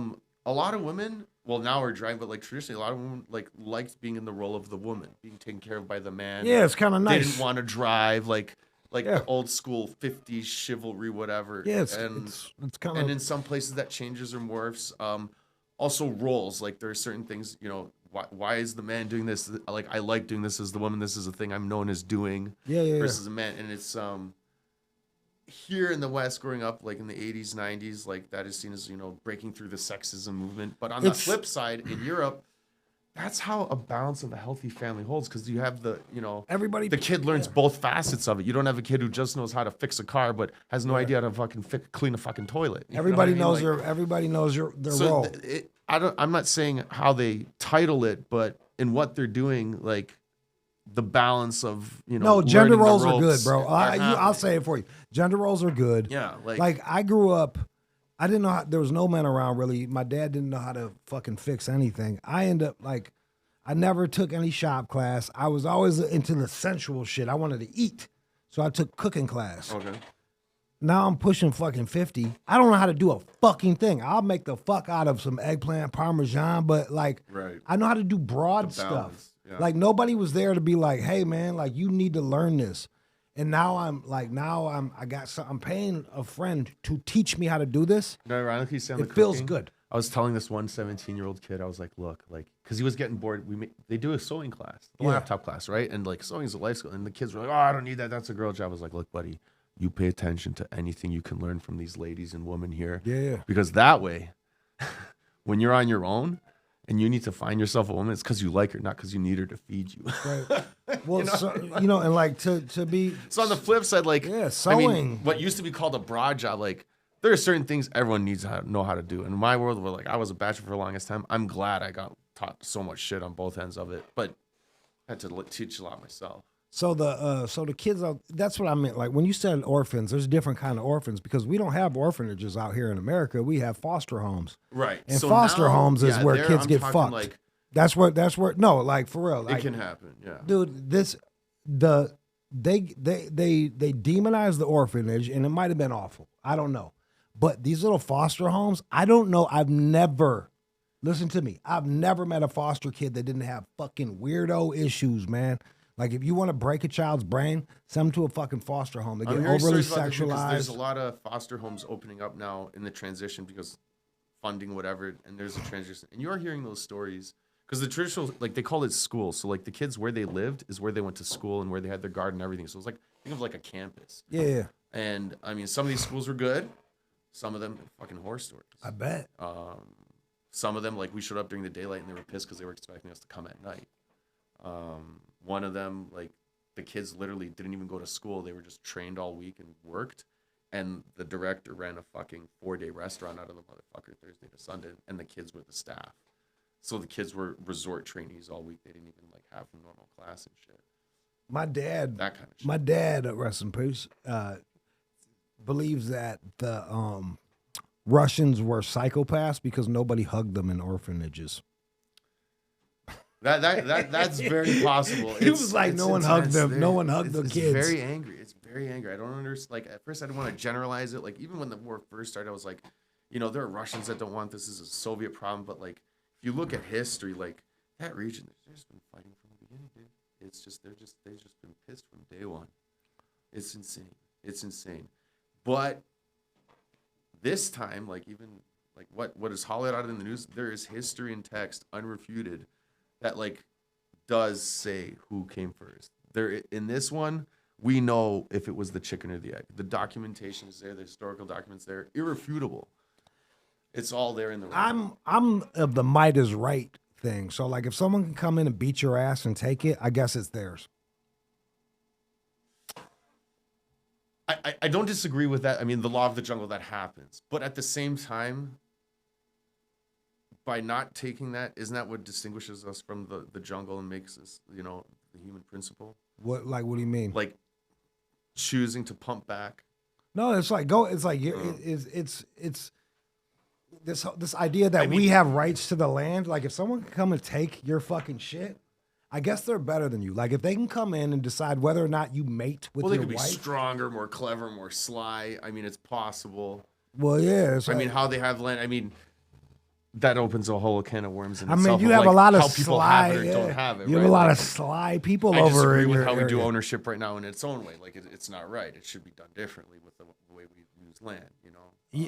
lot of women. Well, now we're driving, but like traditionally, a lot of women liked being in the role of the woman, being taken care of by the man. Yeah, it's kind of nice. They didn't want to drive, like the old school 50s chivalry, whatever. Yeah, it's kind of. And in some places that changes or morphs. Also roles, like there are certain things, why is the man doing this? Like I like doing this as the woman. This is a thing I'm known as doing. Versus a man, and it's here in the West, growing up like in the 80s, 90s, like that is seen as breaking through the sexism movement. But on the flip side, in Europe, that's how a balance of a healthy family holds, because you have the the kid learns both facets of it. You don't have a kid who just knows how to fix a car but has no idea how to fucking clean a fucking toilet. Everybody knows their role. I'm not saying how they title it, but in what they're doing, like the balance of no, gender roles are good, bro. I'll say it for you. Gender roles are good. Yeah, like I grew up. I didn't know there was no men around really. My dad didn't know how to fucking fix anything. I ended up I never took any shop class. I was always into the sensual shit. I wanted to eat. So I took cooking class. Okay. Now I'm pushing fucking 50. I don't know how to do a fucking thing. I'll make the fuck out of some eggplant parmesan, but I know how to do broad stuff. Yeah. Like nobody was there to be like, hey man, like you need to learn this. And now I'm paying a friend to teach me how to do this. No, ironically, it feels good. I was telling this one 17-year-old kid, I was like, look, because he was getting bored. They do a sewing class, laptop class, right? And like sewing is a life skill. And the kids were like, oh, I don't need that. That's a girl job. I was like, look, buddy, you pay attention to anything you can learn from these ladies and women here. Yeah. Because that way, when you're on your own, and you need to find yourself a woman, it's because you like her, not because you need her to feed you. Right. Well, and like to be. So on the flip side, sewing. I mean, what used to be called a broad job, like there are certain things everyone needs to know how to do. In my world, where I was a bachelor for the longest time, I'm glad I got taught so much shit on both ends of it, but I had to teach a lot myself. So the kids that's what I meant. Like when you said orphans, there's different kind of orphans because we don't have orphanages out here in America. We have foster homes. Right. And so foster homes is where kids get fucked. That's where no, like for real. Like, it can happen, yeah. Dude, they demonize the orphanage, and it might have been awful. I don't know. But these little foster homes, I don't know. Listen to me. I've never met a foster kid that didn't have fucking weirdo issues, man. Like if you want to break a child's brain, send them to a fucking foster home. They get I'm hearing overly stories about this because there's a sexualized. lot of foster homes opening up now in the transition because funding, whatever, and there's a transition. And you are hearing those stories because the traditional, like they call it school. So like the kids where they lived is where they went to school and where they had their garden and everything. So it's like, think of like a campus. Yeah, And I mean, some of these schools were good. Some of them fucking horror stories. I bet. Some of them, like we showed up during the daylight and they were pissed because they were expecting us to come at night. One of them, like the kids literally didn't even go to school. They were just trained all week and worked. And the director ran a fucking 4-day restaurant out of the motherfucker Thursday to Sunday. And the kids were the staff. So the kids were resort trainees all week. They didn't even like have normal class and shit. My dad, That kind of shit. my dad, rest in peace, believes that the Russians were psychopaths because nobody hugged them in orphanages. That's very possible. He was like, no one hugged them. No one hugged the It's kids. very angry. It's very angry. I don't understand. Like at first, I didn't want to generalize it. Like even when the war first started, I was like, there are Russians that don't want this. This is a Soviet problem. But like, if you look at history, like that region, they've just been fighting from the beginning, dude. It's just they've just been pissed from day one. It's insane. It's insane. But this time, like even like what is hollowed out in the news, there is history and text unrefuted that like does say who came first. There in this one, we know if it was the chicken or the egg. The documentation is there, the historical documents there, irrefutable. It's all there in the record. I'm of the might is right thing. So like if someone can come in and beat your ass and take it, I guess it's theirs. I don't disagree with that. I mean, the law of the jungle, that happens. But at the same time, by not taking that, isn't that what distinguishes us from the jungle and makes us, the human principle? What do you mean? Like choosing to pump back. No, it's like it's this idea that we have rights to the land. Like if someone can come and take your fucking shit, I guess they're better than you. Like if they can come in and decide whether or not you mate with Well, they your could be wife. stronger, more clever, more sly. I mean, it's possible. Well, yeah. It's I like, mean, how they have land. I mean, that opens a whole can of worms in I mean, itself. you of have like a lot of how people sly. have it or don't have it. You have right? a lot Like, of sly people I over disagree in with your how we do area. ownership right now in its own way. Like it's not right. It should be done differently with the way we use land.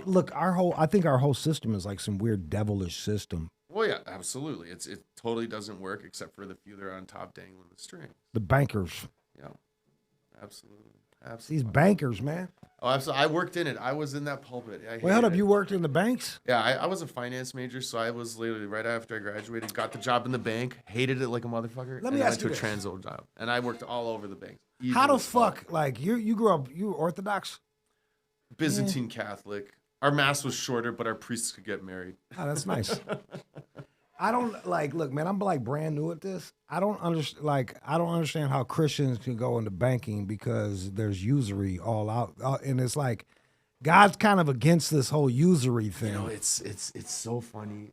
Look, I think our whole system is like some weird devilish system. Well, yeah, absolutely. It totally doesn't work except for the few that are on top dangling the string. The bankers, Yeah, absolutely. these bankers, man. Oh, absolutely. I worked in it. I was in that pulpit. Wait, hold up. You worked in the banks? Yeah, I was a finance major, so I was literally right after I graduated, got the job in the bank, hated it like a motherfucker, Let me and ask went you to a this. transo job. And I worked all over the banks. How the Easy as fuck? Like you grew up, you were Orthodox? Byzantine Catholic. Our mass was shorter, but our priests could get married. Oh, that's nice. I don't look, man, I'm like brand new at this. I don't understand how Christians can go into banking because there's usury all out. And it's like, God's kind of against this whole usury thing. It's so funny.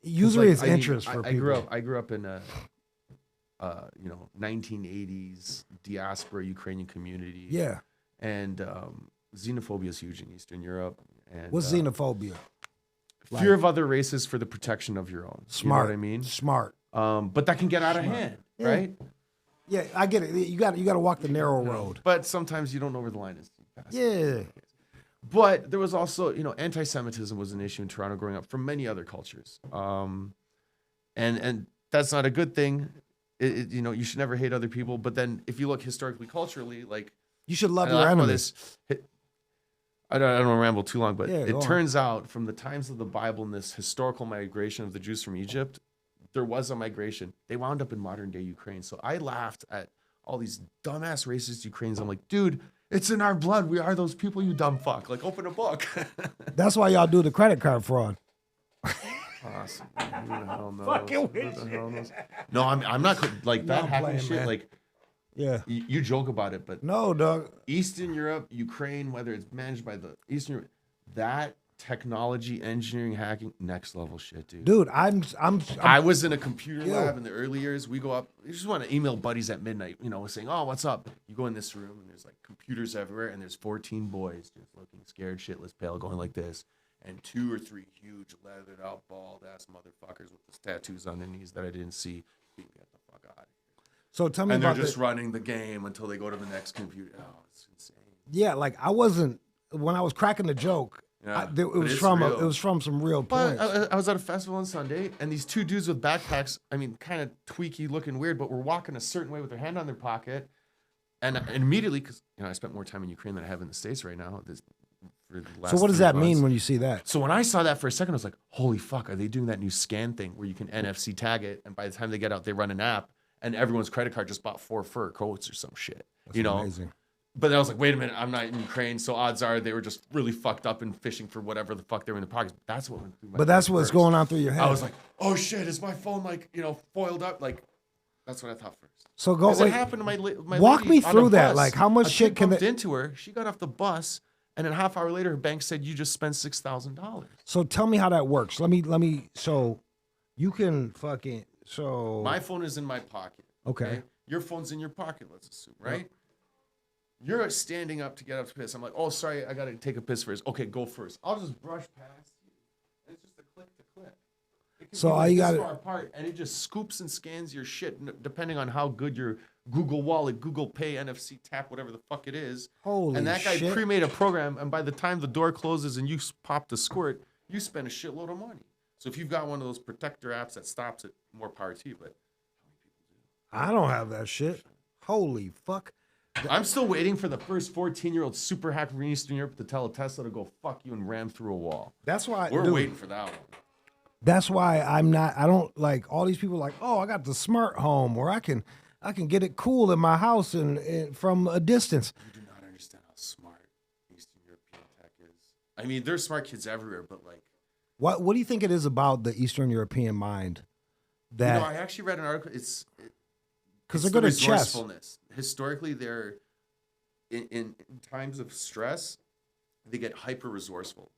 Usury is interest for people. I grew up in a 1980s diaspora Ukrainian community. Yeah. And xenophobia is huge in Eastern Europe. And What's xenophobia? fear of other races for the protection of your own. Smart. You know what I mean? Smart. But that can get out of hand, right? Yeah, I get it. You got to walk the narrow road. But sometimes you don't know where the line is. Yeah. But there was also, anti-Semitism was an issue in Toronto growing up from many other cultures. And that's not a good thing. You should never hate other people. But then if you look historically, culturally, like You should love and I your laugh about enemies. this. I don't want to ramble too long, but Yeah, go it on. turns out from the times of the Bible and this historical migration of the Jews from Egypt, there was a migration. They wound up in modern day Ukraine. So I laughed at all these dumbass racist Ukrainians. I'm like, dude, it's in our blood. We are those people, you dumb fuck. Like, open a book. That's why y'all do the credit card fraud. Awesome. Who the hell knows? Fucking Who the hell knows? No, I'm not like that I'm happening playing, shit. man. Like Yeah. you joke about it, but No, dog. Eastern Europe, Ukraine, whether it's managed by the Eastern Europe, that technology, engineering, hacking, next level shit, dude. Dude, I was in a computer Yo. lab in the early years. We go up, you just want to email buddies at midnight, saying, oh, what's up? You go in this room and there's like computers everywhere and there's 14 boys just looking scared, shitless, pale, going like this. And 2 or 3 huge leathered out, bald ass motherfuckers with the tattoos on their knees that I didn't see. You can get the fuck out of here. So tell me And they're about just running the game until they go to the next computer. Oh, it's insane. Yeah, like I wasn't when I was cracking the joke. Yeah, It but was it's from real. it was from some real But points. I was at a festival on Sunday, and these two dudes with backpacks, I mean, kind of tweaky looking weird, but were walking a certain way with their hand on their pocket. And immediately, because I spent more time in Ukraine than I have in the States right now. For the last So what does 3 that months. mean when you see that? So when I saw that for a second, I was like, holy fuck, are they doing that new scan thing where you can NFC tag it, and by the time they get out, they run an app, and everyone's credit card just bought 4 fur coats or some shit. That's amazing. But then I was like, wait a minute, I'm not in Ukraine, so odds are they were just really fucked up and fishing for whatever the fuck they were in the pockets. That's what went through my But that's head what's first. going on through your head. I was like, oh shit, is my phone foiled up? Like, that's what I thought first. So go. It Wait, happened to my walk lady me on through a that. bus. Like, how much A shit kid can bumped they? into her? She got off the bus, and then a half hour later, her bank said you just spent $6,000. So tell me how that works. Let me. So you can fucking. So My phone is in my pocket. Okay. Your phone's in your pocket. Let's assume, right? You're standing up to get up to piss. I'm like, oh, sorry, I gotta take a piss first. Okay, go first. I'll just brush past you. It's just a click to click. It can So be all like you this gotta- far apart, and it just scoops and scans your shit, depending on how good your Google Wallet, Google Pay, NFC Tap, whatever the fuck it is. Holy and that guy shit. pre-made a program, and by the time the door closes and you pop the squirt, you spend a shitload of money. So if you've got one of those protector apps that stops it, more power to you. But I don't have that shit. Holy fuck. I'm still waiting for the first 14-year-old super hacker from Eastern Europe to tell a Tesla to go fuck you and ram through a wall. That's why We're dude, waiting for that one. That's why I'm not. I don't like all these people. Like, oh, I got the smart home, or I can get it cool in my house and from a distance. You do not understand how smart Eastern European tech is. I mean, there's smart kids everywhere, but like, What do you think it is about the Eastern European mind that I actually read an article. because It's they're good the at chess? resourcefulness. Historically, they're in times of stress, they get hyper resourceful.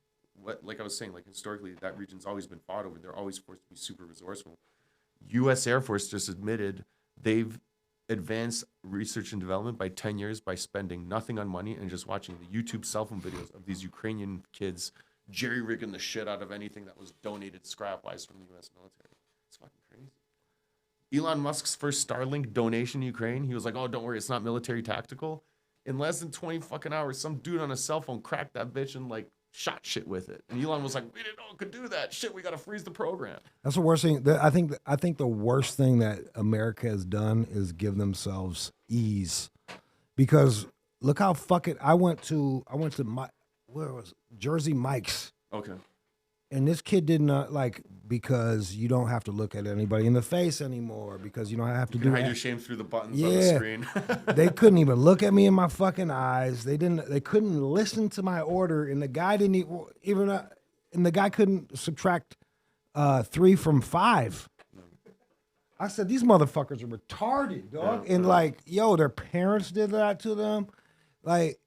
Like I was saying, like historically, that region's always been fought over. They're always forced to be super resourceful. U.S. Air Force just admitted they've advanced research and development by 10 years by spending nothing on money and just watching the YouTube cell phone videos of these Ukrainian kids jerry-rigging the shit out of anything that was donated scrap-wise from the U.S. military. It's fucking crazy. Elon Musk's first Starlink donation in Ukraine, he was like, oh, don't worry, it's not military tactical. In less than 20 fucking hours, some dude on a cell phone cracked that bitch and like shot shit with it. And Elon was like, we didn't know it could do that. Shit, we got to freeze the program. That's the worst thing. I think the worst thing that America has done is give themselves ease, because look how fucking I went to where was it? Jersey Mike's, Okay. and this kid did not like, because you don't have to look at anybody in the face anymore, because you don't have to You do can hide that. your shame through the buttons on the Yeah. screen. They couldn't even look at me in my fucking eyes. They couldn't listen to my order, and the guy didn't even and the guy couldn't subtract 3 from 5. I said, these motherfuckers are retarded, dog. Yeah, and like, yo, their parents did that to them. Like,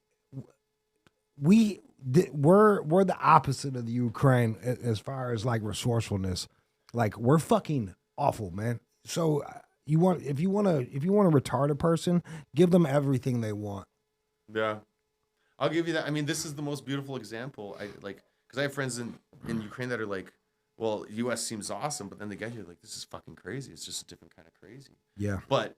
we're the opposite of the Ukraine as far as like resourcefulness. Like, we're fucking awful, man. So if you want to retard a person, give them everything they want. Yeah, I'll give you that. I mean, this is the most beautiful example. Because I have friends in Ukraine that are like, well, U.S. seems awesome, but then they get here like, this is fucking crazy. It's just a different kind of crazy. Yeah. But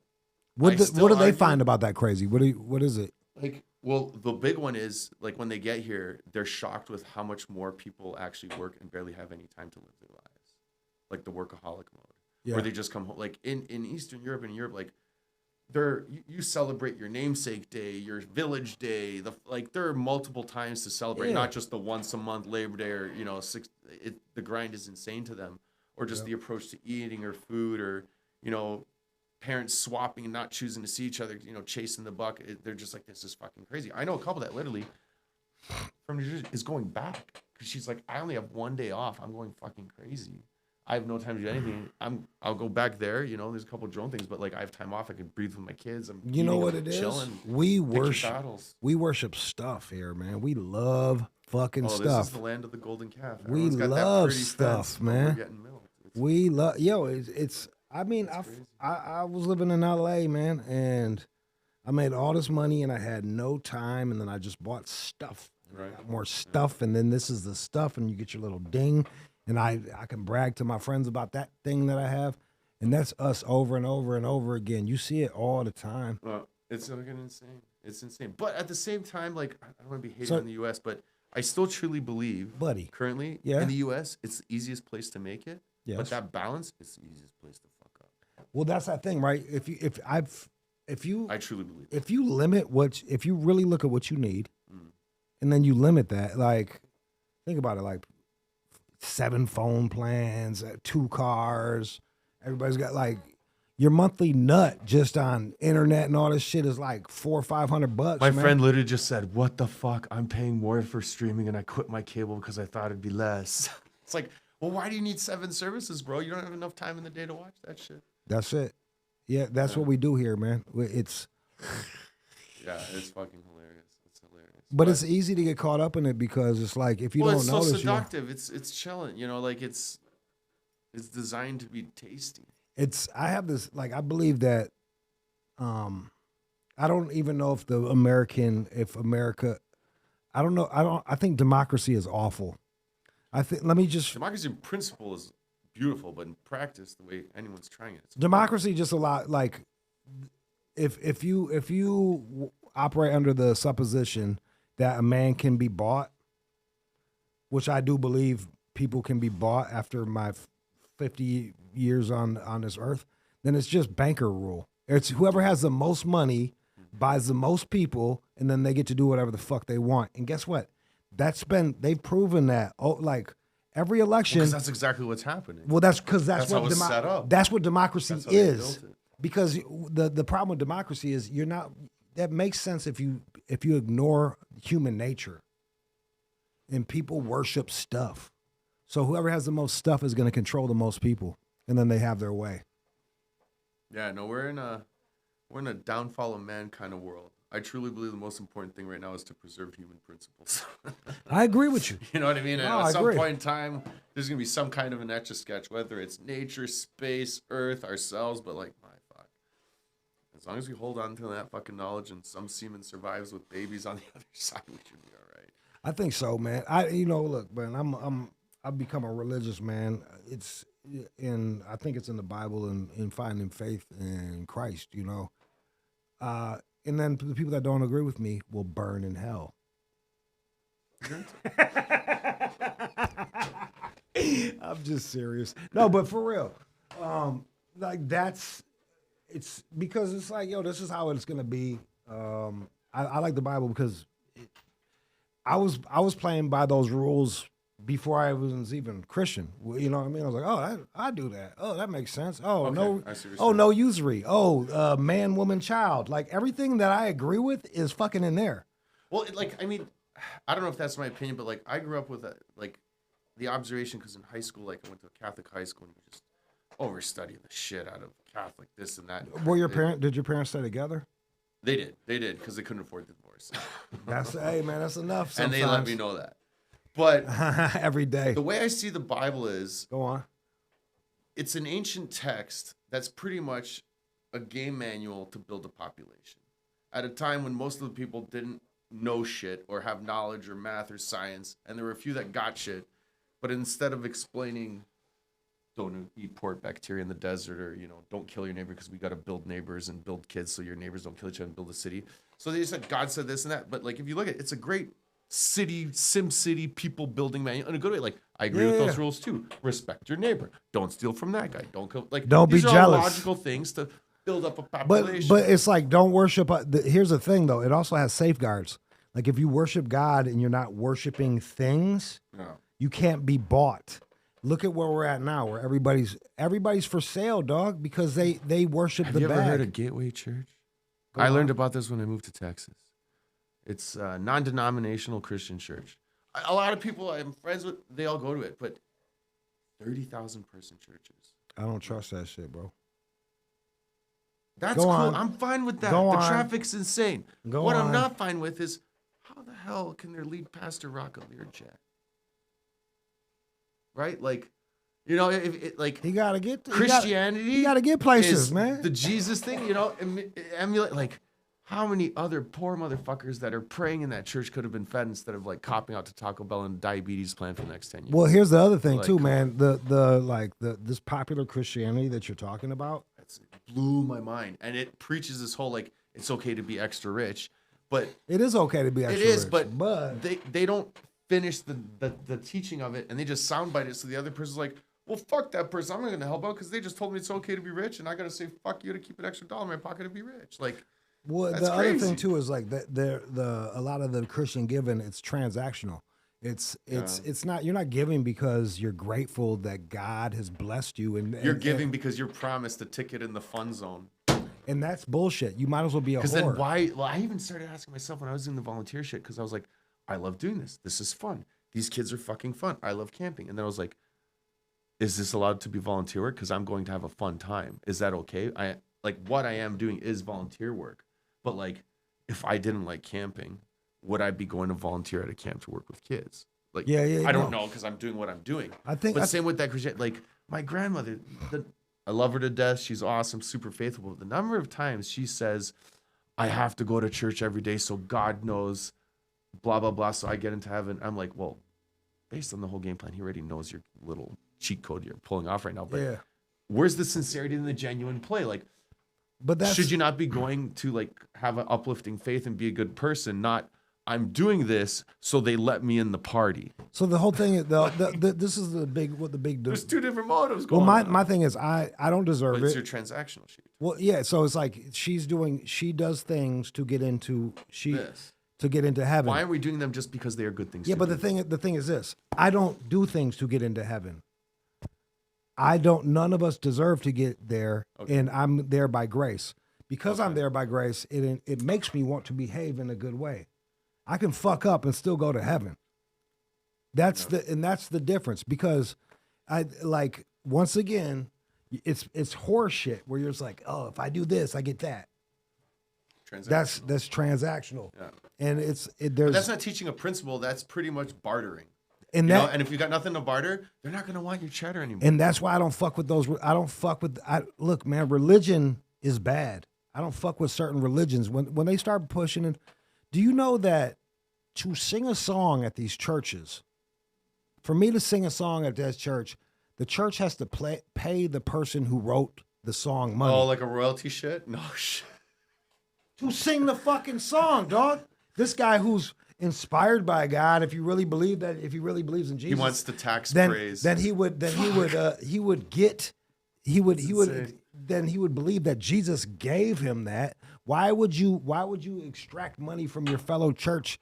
What do they argue- find about that crazy? What is it? like, well, the big one is like when they get here, they're shocked with how much more people actually work and barely have any time to live their lives, like the workaholic mode. Yeah. Where they just come home. Like in Eastern Europe and Europe, like you celebrate your namesake day, your village day. There are multiple times to celebrate, Yeah. not just the once a month Labor Day or the grind is insane to them, or just the approach to eating or food, or parents swapping and not choosing to see each other, chasing the buck. They're just like, this is fucking crazy. I know a couple that literally from New Jersey is going back because she's like, I only have one day off. I'm going fucking crazy. I have no time to do anything. I'll go back there. There's a couple drone things, but like I have time off. I can breathe with my kids. I'm You know eating, what I'm it is? chilling, We picking worship battles. stuff here, man. We love fucking Oh, this stuff. is the land of the golden calf. We Everyone's got that love pretty stuff, fence, but we're man. getting milked. It's- We love, yo, it's I mean, crazy. I was living in LA, man, and I made all this money and I had no time, and then I just bought stuff. And I Right. got more stuff, and then this is the stuff, and you get your little ding, and I can brag to my friends about that thing that I have. And that's us over and over and over again. You see it all the time. It's fucking insane. It's insane. But at the same time, like, I don't want to be hating So- on the U.S., but I still truly believe, Buddy. currently Yeah. in the U.S., it's the easiest place to make it. Yes. But that balance is the easiest place to fuck up. Well, that's that thing, right? If you I truly believe. if you limit if you really look at what you need, Mm. and then you limit that, like, think about it, like 7 phone plans, 2 cars. Everybody's got like your monthly nut just on internet and all this shit is like $400 or $500. My man. friend literally just said, "What the fuck? I'm paying more for streaming, and I quit my cable because I thought it'd be less." It's like, well, why do you need 7 services, bro? You don't have enough time in the day to watch that shit. That's it. Yeah, that's what we do here, man. It's Yeah, it's fucking hilarious. It's hilarious. but it's easy to get caught up in it because it's like if you well, don't it's so notice, seductive. It's chilling. You know, like it's designed to be tasty. I have this, like, I believe that I don't even know if America, I think democracy is awful. Democracy in principle is beautiful, but in practice, the way anyone's trying it, it's Democracy just a lot, like, if you operate under the supposition that a man can be bought, which I do believe people can be bought after my 50 years on this earth, then it's just banker rule. It's whoever has the most money buys the most people, and then they get to do whatever the fuck they want. And guess what? They've proven that. Oh, like every election. because that's exactly what's happening. Well, that's what how it's set up. That's what democracy That's how they is. built it. Because the problem with democracy is you're not. That makes sense if you ignore human nature. And people worship stuff. So whoever has the most stuff is going to control the most people, and then they have their way. Yeah, no, we're in a downfall of man kind of world. I truly believe the most important thing right now is to preserve human principles. I agree with you. You know what I mean? And No, at I some agree. point in time, there's gonna be some kind of an etch-a-sketch, whether it's nature, space, Earth, ourselves. But like, my fuck, as long as we hold on to that fucking knowledge, and some semen survives with babies on the other side, we should be all right. I think so, man. Look, man, I've become a religious man. I think it's in the Bible and in finding faith in Christ, you know. And then the people that don't agree with me will burn in hell. I'm just serious. No, but for real. Like it's because it's like, yo, this is how it's gonna be. I like the Bible because I was playing by those rules before I was even Christian. You know what I mean? I was like, oh, I do that. Oh, that makes sense. Oh, Okay, I see what you're saying. no usury. Oh, man, woman, child. Like everything that I agree with is fucking in there. Well, I mean, I don't know if that's my opinion, but like, I grew up with the observation, because in high school, like, I went to a Catholic high school, and you just overstudy the shit out of Catholic this and that. Did your parents stay together? They did, because they couldn't afford the divorce. Hey man, that's enough. And Sometimes. they let me know that. But every day. the way I see the Bible is, Go on. it's an ancient text that's pretty much a game manual to build a population. At a time when most of the people didn't know shit or have knowledge or math or science, and there were a few that got shit, but instead of explaining, don't eat pork bacteria in the desert, or, you know, don't kill your neighbor because we got to build neighbors and build kids so your neighbors don't kill each other and build a city. So they said God said this and that. But like, if you look at it, it's a great sim city people building manual in a good way. Like, I agree with those rules too. Respect your neighbor. Don't steal from that guy. Don't kill. Like, Don't be these are all jealous. logical things to build up a population. But it's like, don't worship. Here's the thing though. It also has safeguards. Like if you worship God and you're not worshiping things, No. you can't be bought. Look at where we're at now, where everybody's for sale, dog, because they worship Have the you ever bag. heard of Gateway Church? Go I on. learned about this when I moved to Texas. It's a non-denominational Christian church. A lot of people I'm friends with, they all go to it, but 30,000 person churches. I don't trust that shit, bro. That's Go cool. on. I'm fine with that. Go The on. traffic's insane. Go What on. I'm not fine with is, how the hell can their lead pastor rock a Learjet? Right? Like, you know, He gotta get Christianity. He gotta get places, is man. the Jesus thing, you know, emulate. Like, how many other poor motherfuckers that are praying in that church could have been fed instead of like copping out to Taco Bell and diabetes plan for the next 10 years? Well, here's the other thing Like, too, come man. This popular Christianity that you're talking about. It blew my mind. And it preaches this whole like it's okay to be extra rich, but It is okay to be extra it is, rich, but they don't finish the teaching of it, and they just soundbite it. So the other person's like, well, fuck that person. I'm not gonna help out because they just told me it's okay to be rich, and I gotta say fuck you to keep an extra dollar in my pocket to be rich. Like, well, that's the crazy. other thing too is like a lot of the Christian giving, it's transactional. It's not, you're not giving because you're grateful that God has blessed you, and You're giving because you're promised a ticket in the fun zone. And that's bullshit. You might as well be a whore. Because then why? Well, I even started asking myself when I was doing the volunteer shit, because I was like, I love doing this. This is fun. These kids are fucking fun. I love camping. And then I was like, is this allowed to be volunteer work? Because I'm going to have a fun time. Is that okay? What I am doing is volunteer work. But like, if I didn't like camping, would I be going to volunteer at a camp to work with kids? Like, I don't know, because I'm doing what I'm doing. But same with that Christian. Like my grandmother, I love her to death. She's awesome, super faithful. But the number of times she says, I have to go to church every day so God knows, blah, blah, blah, so I get into heaven. I'm like, well, based on the whole game plan, he already knows your little cheat code you're pulling off right now. But where's the sincerity and the genuine play? Like, should you not be going to like have an uplifting faith and be a good person, not I'm doing this so they let me in the party? So the whole thing is, this is the big. There's two different motives going on. Well, my thing is, I don't deserve but it's it. your transactional sheet. Well, yeah. So it's like she does things to get into to get into heaven. Why are we doing them just because they are good things? Yeah, but the thing is this: I don't do things to get into heaven. None of us deserve to get there, and I'm there by grace. Because I'm there by grace, it makes me want to behave in a good way. I can fuck up and still go to heaven. That's the difference. Because once again, it's horse shit where you're just like, oh, if I do this, I get that. That's transactional. Yeah. And but that's not teaching a principle. That's pretty much bartering. And and if you got nothing to barter, they're not going to want your cheddar anymore. And that's why I don't fuck with those. Look, man, religion is bad. I don't fuck with certain religions. When they start pushing it, do you know that to sing a song at these churches, for me to sing a song at that church, the church has to pay the person who wrote the song money. Oh, like a royalty shit? No shit. To sing the fucking song, dog. This guy who's inspired by God, if he really believes in Jesus, he wants the tax praise. Then he would believe that Jesus gave him that. Why would you extract money from your fellow church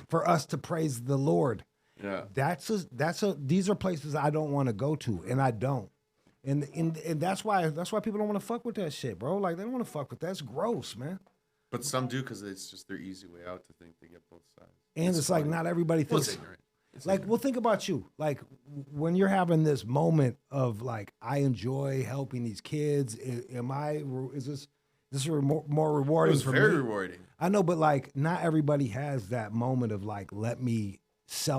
for us to praise the Lord? Yeah. These are places I don't want to go to, and I don't. And that's why people don't want to fuck with that shit, bro. Like, they don't want to fuck with that. It's gross, man. But some do, because it's just their easy way out to think they get both sides. And it's like not everybody thinks. It's ignorant. Well, think about you. Like, when you're having this moment of like, I enjoy helping these kids. Is this more rewarding? It was very rewarding. I know, but like, not everybody has that moment of like, let me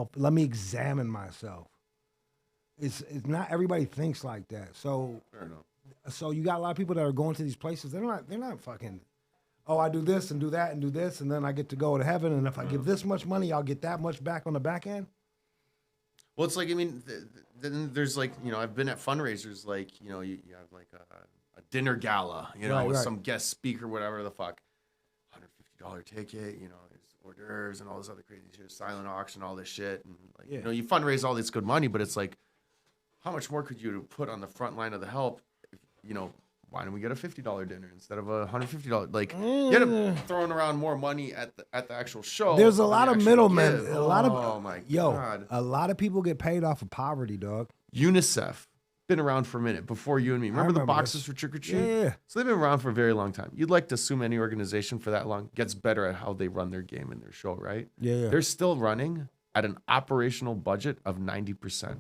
examine myself. It's not everybody thinks like that. So fair enough. So you got a lot of people that are going to these places. They're not fucking, oh, I do this and do that and do this, and then I get to go to heaven. And if I give this much money, I'll get that much back on the back end. Well, it's like, I mean, then there's like, I've been at fundraisers, like, you have like a dinner gala, with some guest speaker, whatever the fuck, $150 ticket, there's hors d'oeuvres and all this other crazy shit, silent auction, all this shit. And like, you fundraise all this good money, but it's like, how much more could you put on the front line of the help? Why don't we get a $50 dinner instead of a $150? Like, you end up throwing around more money at the actual show. There's a lot of middlemen. Oh my God. A lot of people get paid off of poverty, dog. UNICEF, been around for a minute before you and me. Remember the boxes for trick or treat? Yeah. So they've been around for a very long time. You'd like to assume any organization for that long gets better at how they run their game and their show, right? Yeah. They're still running at an operational budget of 90%.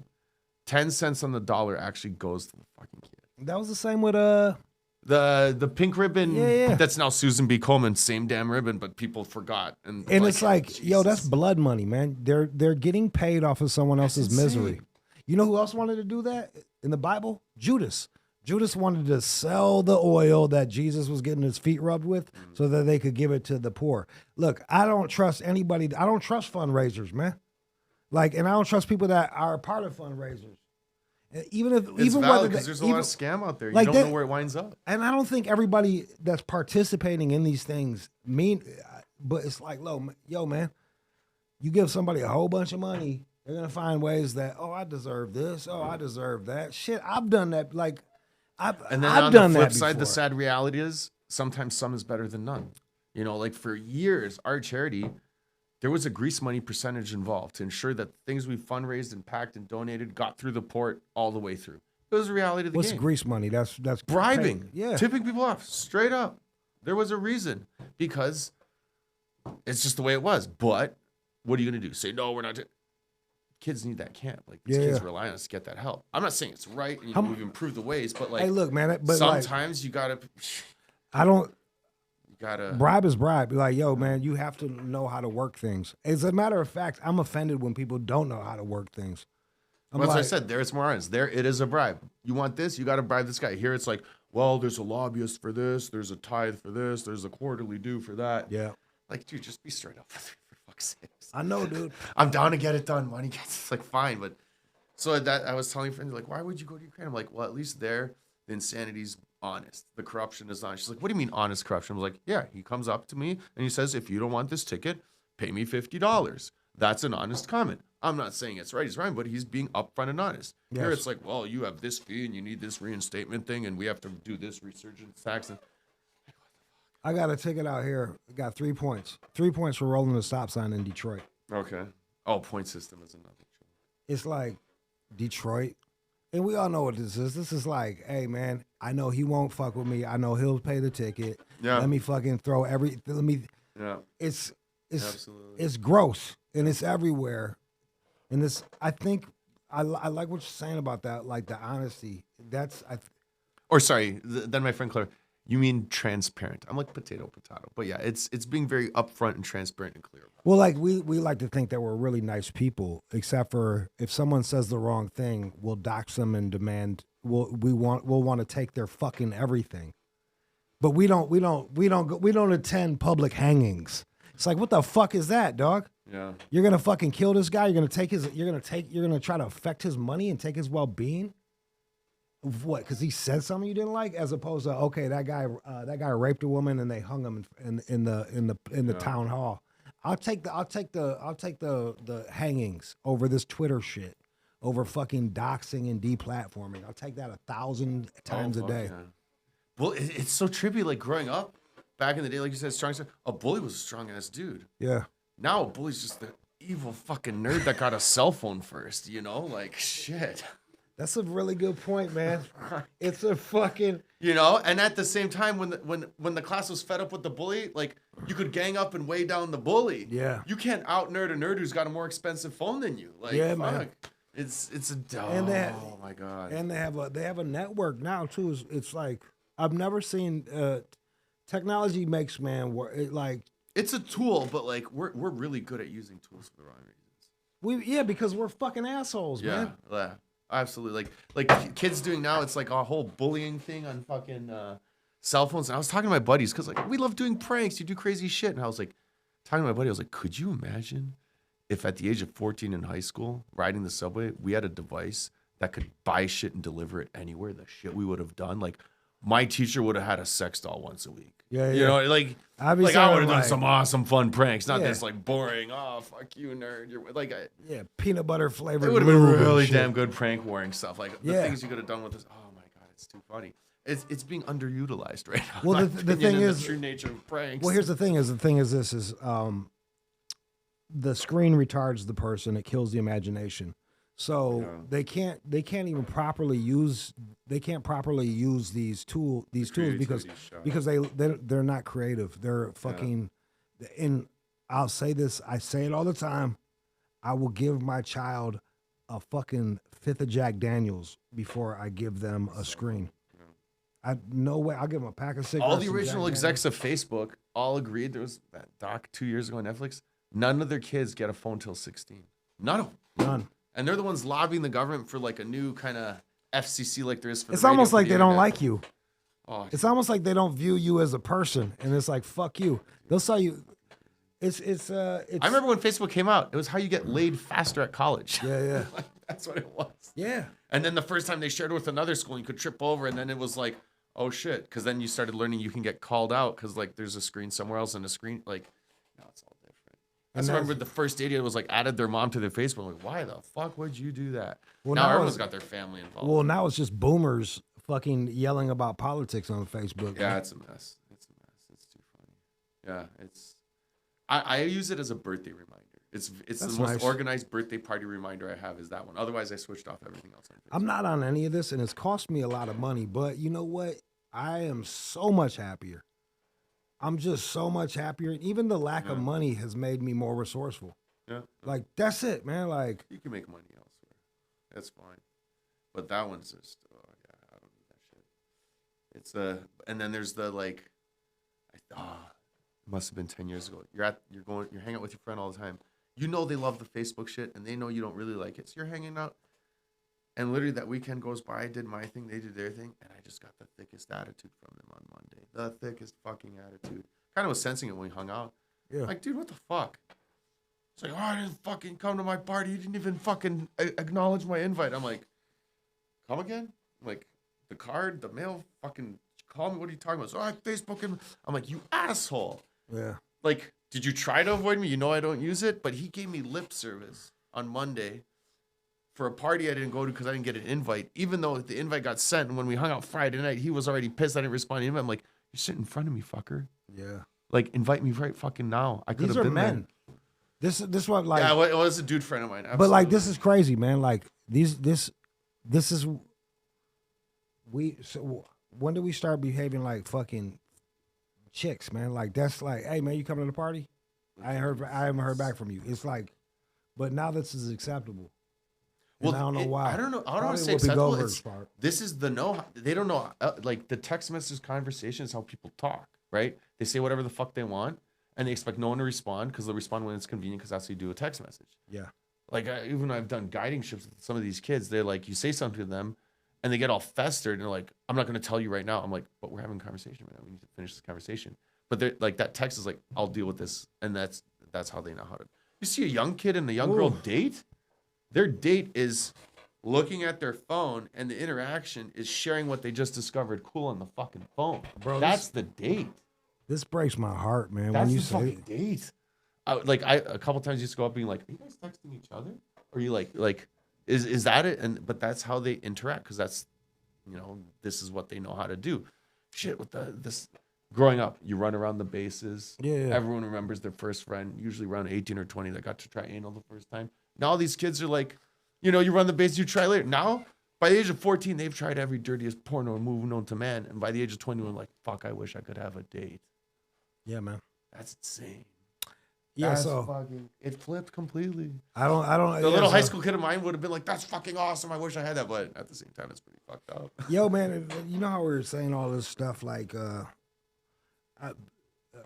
10 cents on the dollar actually goes to the fucking kid. That was the same with the pink ribbon. Yeah. That's now Susan B. Komen, same damn ribbon, but people forgot. And it's like, Jesus. That's blood money, man. They're getting paid off of someone else's misery. You know who else wanted to do that in the Bible? Judas. Judas wanted to sell the oil that Jesus was getting his feet rubbed with so that they could give it to the poor. Look, I don't trust anybody. I don't trust fundraisers, man. Like, and I don't trust people that are a part of fundraisers. Even if, It's even valid whether because there's a lot of scam out there. You like don't that- know where it winds up. and I don't think everybody that's participating in these things but it's like, yo, man, you give somebody a whole bunch of money, they're gonna find ways that, oh, I deserve this, oh, I deserve that. Shit, I've done that. Like, And then I've on done the flip that side, the before. sad reality is sometimes some is better than none. You know, like for years, our charity, there was a grease money percentage involved to ensure that things we fundraised and packed and donated got through the port all the way through. It was the reality of the What's game. grease money? That's Bribing, yeah. tipping people off, straight up. There was a reason because it's just the way it was. But what are you going to do? Say, no, we're not. Kids need that camp. Like these kids rely on us to get that help. I'm not saying it's right and we've improved the ways, but like, Hey, look, man, but sometimes you gotta. I don't. You gotta. Bribe is bribe. Like, yo, man, you have to know how to work things. As a matter of fact, I'm offended when people don't know how to work things. Well, as I said, there it's more honest. There it is a bribe. You want this, you got to bribe this guy. Here it's like, well, there's a lobbyist for this, there's a tithe for this, there's a quarterly due for that. Yeah. Like, dude, just be straight up with me, for fuck's sake. I know, dude. I'm down to get it done. Money gets it's like fine, but so that I was telling friends like, why would you go to Ukraine? I'm like, well, at least there the insanity's honest, the corruption is honest. She's like, what do you mean honest corruption? I was like, yeah, he comes up to me and he says, if you don't want this ticket, pay me $50. That's an honest comment. I'm not saying it's right, he's right, but he's being upfront and honest. Here Yes. it's like, well, you have this fee and you need this reinstatement thing, and we have to do this resurgence tax. And I got a ticket out here. Got 3 points. 3 points for rolling the stop sign in Detroit. okay, oh, point system is another. It's like Detroit. And we all know what this is. This is like, hey, man, I know he won't fuck with me. I know he'll pay the ticket. Yeah. Let me fucking throw Yeah, it's absolutely. it's gross and it's everywhere. And this, I think, I like what you're saying about that, like the honesty. Or sorry, then my friend Claire, you mean transparent? I'm like potato, but yeah, it's being very upfront and transparent and clear. Well, like we like to think that we're really nice people, except for if someone says the wrong thing, we'll dox them and demand we'll want to take their fucking everything. But we don't attend public hangings. It's like, what the fuck is that, dog? Yeah. You're gonna fucking kill this guy. You're gonna try to affect his money and take his well-being. What? Because he said something you didn't like, as opposed to, okay, that guy raped a woman and they hung him in the town hall. I'll take the hangings over this Twitter shit, over fucking doxing and deplatforming. I'll take that 1,000 times a day. Yeah. Well, it's so trippy. Like growing up, back in the day, like you said, a bully was a strong ass dude. Yeah. Now a bully's just the evil fucking nerd that got a cell phone first. You know, like shit. That's a really good point, man. It's a fucking. You know, and at the same time, when the class was fed up with the bully, like you could gang up and weigh down the bully. Yeah. You can't out nerd a nerd who's got a more expensive phone than you. Like, Yeah, fuck. man. It's a And oh my god. And they have a network now too. It's like I've never seen technology makes man work. It's a tool, but like we're really good at using tools for the wrong reasons. Because we're fucking assholes, man. Yeah, absolutely. Like kids doing now, it's like a whole bullying thing on fucking cell phones. And I was talking to my buddies because like we love doing pranks, you do crazy shit, and I was like talking to my buddy. I was like, could you imagine if at the age of 14 in high school, riding the subway, we had a device that could buy shit and deliver it anywhere? The shit we would have done, like my teacher would have had a sex doll once a week. Yeah, You know, like I would have done some awesome fun pranks, not this like boring. Oh, fuck you, nerd. You're like, peanut butter flavored. it would have been really damn good prank warring stuff. Like the Yeah. things you could have done with this. Oh my god, it's too funny. It's being underutilized right now. Well, in my the opinion, thing in is, the true nature of pranks. well, here's the thing: the screen retards the person. It kills the imagination. So they can't even properly use these tools because they're not creative. They're fucking. And I'll say this. I say it all the time. I will give my child a fucking fifth of Jack Daniels before I give them a screen. No way. I'll give them a pack of cigarettes. All the original execs of Facebook all agreed. There was that doc 2 years ago on Netflix. None of their kids get a phone till 16. None of them. None. And they're the ones lobbying the government for like a new kind of FCC like there is for the It's radio almost for like the they don't internet. like you. Oh, It's almost like they don't view you as a person, and it's like fuck you. They'll sell you. It's. I remember when Facebook came out. It was how you get laid faster at college. Yeah. Like, that's what it was. Yeah. And then the first time they shared it with another school, you could trip over, and then it was like, oh shit, because then you started learning you can get called out because like there's a screen somewhere else and a screen like, now it's all different. I just remember the first idiot was like added their mom to their Facebook. Like, why the fuck would you do that? Well, now now everyone's it's- got their family involved. Well, now it's just boomers fucking yelling about politics on Facebook. Yeah, it's a mess. It's a mess. It's too funny. Yeah, it's. I use it as a birthday reminder. It's That's the most nice. organized birthday party reminder I have is that one. Otherwise, I switched off everything else on Facebook. I'm not on any of this, and it's cost me a lot of money. But you know what? I am so much happier. I'm just so much happier. Even the lack of money has made me more resourceful. Yeah, Like that's it, man. Like you can make money elsewhere. That's fine. But that one's just, oh yeah, I don't need that shit. It's and then there's the like, it must have been 10 years ago. You're hanging out with your friend all the time. You know they love the Facebook shit, and they know you don't really like it, so you're hanging out. And literally that weekend goes by, I did my thing, they did their thing, and I just got the thickest attitude from them on Monday. The thickest fucking attitude. Kind of was sensing it when we hung out. yeah, Like, dude, what the fuck? It's like, oh, I didn't fucking come to my party. You didn't even fucking acknowledge my invite. I'm like, come again? Like, the card, the mail, fucking call me. What are you talking about? So, I Facebook him. I'm like, you asshole. yeah. Like, did you try to avoid me? You know I don't use it. But he gave me lip service on Monday for a party I didn't go to because I didn't get an invite. Even though the invite got sent, and when we hung out Friday night, he was already pissed I didn't respond to the invite. I'm like, you're sitting in front of me, fucker. Yeah. Like, invite me right fucking now. I could These have are been men. This what like. Yeah, it was a dude friend of mine. But like absolutely. this is crazy, man. Like this is so when do we start behaving like fucking chicks, man? Like that's like, hey man, you coming to the party? I haven't heard back from you. It's like, but now this is acceptable. And I don't know why. I don't know. I don't want Probably to say Whoopi acceptable. Goldberg's part. This is the no. They don't know. Like the text message conversation is how people talk, right? They say whatever the fuck they want, and they expect no one to respond because they'll respond when it's convenient because that's how you do a text message. Yeah. Like even when I've done guiding ships with some of these kids, they're like, you say something to them, and they get all festered, and they're like, I'm not going to tell you right now. I'm like, but we're having a conversation right now. We need to finish this conversation. But they're like, that text is like, I'll deal with this, and that's how they know how to. You see a young kid and a young girl date, their date is looking at their phone, and the interaction is sharing what they just discovered cool on the fucking phone. Bro, That's the date. This breaks my heart, man. That's when you the say fucking date. I a couple times used to go up being like, are you guys texting each other? Or are you like is that it? But that's how they interact because that's, this is what they know how to do. Shit with this growing up, you run around the bases. Yeah. Everyone remembers their first friend, usually around 18 or 20 that got to try anal the first time. Now all these kids are like, you run the base, you try later. Now, by the age of 14, they've tried every dirtiest porno movie known to man. And by the age of 21, like, fuck, I wish I could have a date. Yeah, man. That's insane. Yeah, That's so fucking, it flipped completely. I don't The yeah, little high so- school kid of mine would have been like, that's fucking awesome. I wish I had that. But at the same time, it's pretty fucked up. Yo, man, you know how we were saying all this stuff like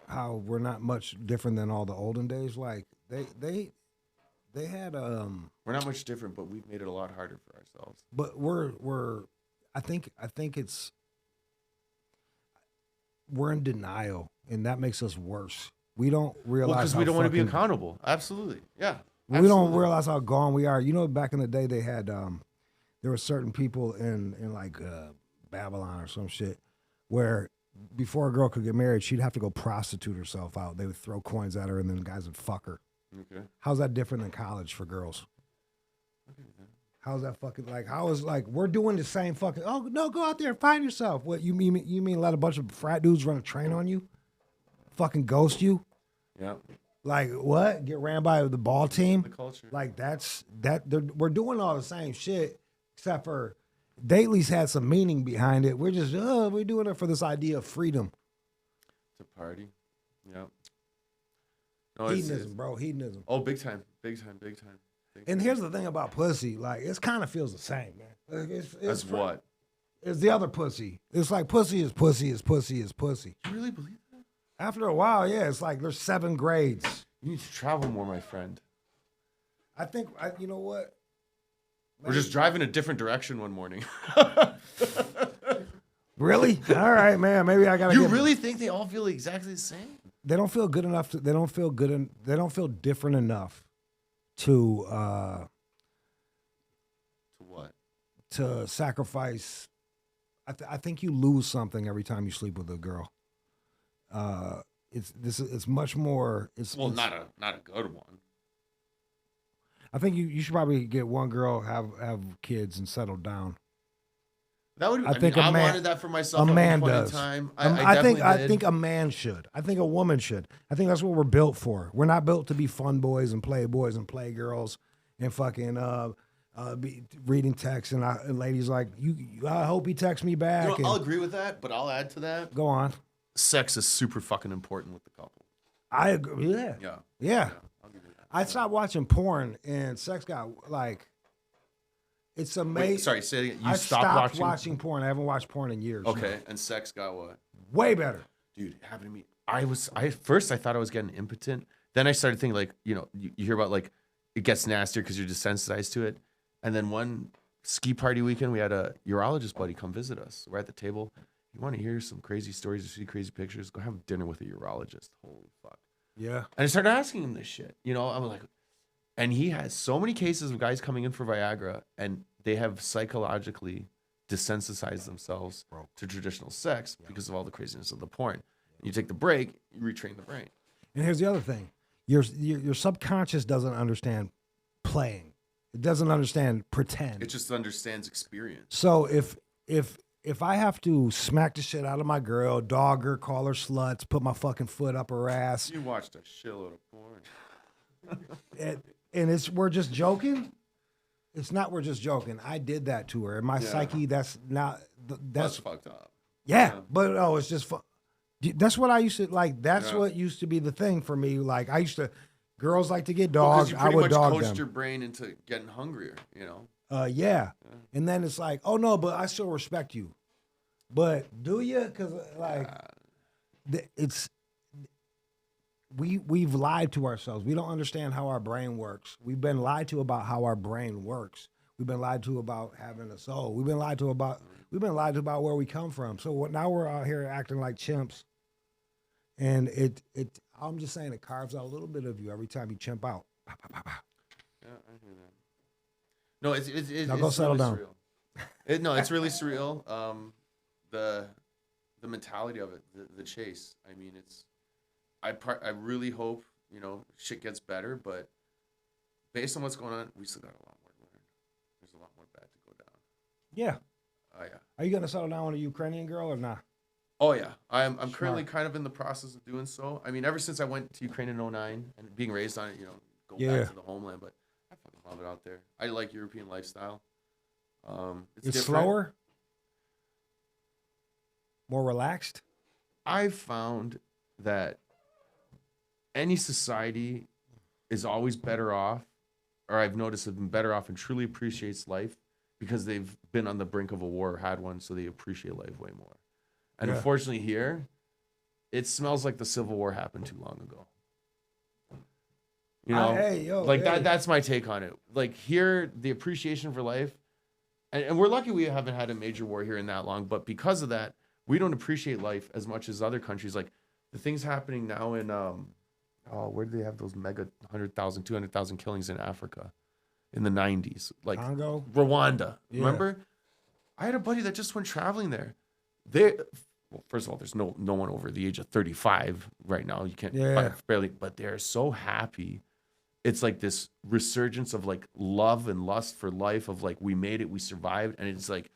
how we're not much different than all the olden days. Like they had We're not much different, but we've made it a lot harder for ourselves. but we're I think it's we're in denial, and that makes us worse. We don't realize Because how we don't want to be fucking- accountable. Absolutely. Yeah. We don't absolutely. realize how gone we are. You know, back in the day, they had there were certain people in like Babylon or some shit where before a girl could get married, she'd have to go prostitute herself out. They would throw coins at her, and then the guys would fuck her. Okay. How's that different than college for girls? How's that fucking like? How is like we're doing the same fucking? Oh no, go out there and find yourself. What you mean? You mean let a bunch of frat dudes run a train on you? Fucking ghost you? Yeah. Like what? Get ran by the ball team? The culture. Like we're doing all the same shit, except for they at least had some meaning behind it. We're just we're doing it for this idea of freedom. To party. Yeah. No, Hedonism, bro, hedonism. Oh, big time. Big time. Big time. Big And time. here's the thing about pussy, like it kind of feels the same, man. Like, That's what? It's the other pussy. It's like pussy is pussy is pussy is pussy. You really believe that? After a while, yeah, it's like there's 7 grades. You need to travel more, my friend. I think you know what? We're just driving a different direction one morning. Really? All right, man. Maybe I gotta. You really think they all feel exactly the same? They don't feel good enough. They don't feel good. They don't feel different enough to what? To sacrifice. I think you lose something every time you sleep with a girl. It's much more. Not a good one. I think you should probably get one girl, have kids, and settle down. That would. I wanted that for myself. A man at one point does. In time. I think a man should. I think a woman should. I think that's what we're built for. We're not built to be fun boys and playboys and playgirls and fucking be reading texts and ladies like you. I hope he texts me back. I'll agree with that, but I'll add to that. Go on. Sex is super fucking important with the couple. I agree. Yeah. I'll give you that. I stopped watching porn and sex got like. It's amazing. Wait, sorry, say it again. I stopped watching porn. I haven't watched porn in years. Okay, and sex got what? Way better. Dude, it happened to me. I first thought I was getting impotent. Then I started thinking like, you hear about like it gets nastier because you're desensitized to it. And then one ski party weekend, we had a urologist buddy come visit us. We're at the table. You want to hear some crazy stories or see crazy pictures? Go have dinner with a urologist. Holy fuck. Yeah. And I started asking him this shit. I'm like, and he has so many cases of guys coming in for Viagra and they have psychologically desensitized themselves to traditional sex because of all the craziness of the porn. You take the break, you retrain the brain. And here's the other thing. Your subconscious doesn't understand playing. It doesn't understand pretend. It just understands experience. So if I have to smack the shit out of my girl, dog her, call her sluts, put my fucking foot up her ass. You watched a shitload of porn. and we're just joking. It's not we're just joking. I did that to her. In my psyche, that's fucked up. Yeah, but it's just fun. That's what I used to like. That's what used to be the thing for me. Like I used to, girls like to get dogged. I would dog them. You coached your brain into getting hungrier. Yeah. And then it's like, oh no, but I still respect you. But do you? Because it's we've lied to ourselves. We don't understand how our brain works. We've been lied to about how our brain works. We've been lied to about having a soul. We've been lied to about where we come from. So now we're out here acting like chimps. And I'm just saying it carves out a little bit of you every time you chimp out. Yeah, I hear that. No, it's now go settle really down. Surreal. It's really surreal. The mentality of it, the chase. I mean, I really hope shit gets better, but based on what's going on, we still got a lot more to learn. There's a lot more bad to go down. Yeah. Oh yeah. Are you gonna settle down with a Ukrainian girl or not? Oh yeah, I'm currently kind of in the process of doing so. I mean, ever since I went to Ukraine in 2009 and being raised on it, go back to the homeland, but I fucking love it out there. I like European lifestyle. It's slower, more relaxed. I've found that any society is always better off, or I've noticed have been better off and truly appreciates life because they've been on the brink of a war or had one, so they appreciate life way more. And unfortunately here, it smells like the Civil War happened too long ago. That's my take on it. Like here, the appreciation for life, and we're lucky we haven't had a major war here in that long, but because of that, we don't appreciate life as much as other countries. Like the things happening now in, where do they have those mega 100,000, 200,000 killings in Africa in the 90s? Like Congo? Rwanda. Yeah. Remember? I had a buddy that just went traveling there. First of all, there's no one over the age of 35 right now. You can't barely, but they're so happy. It's like this resurgence of like love and lust for life of like, we made it, we survived. And it's like,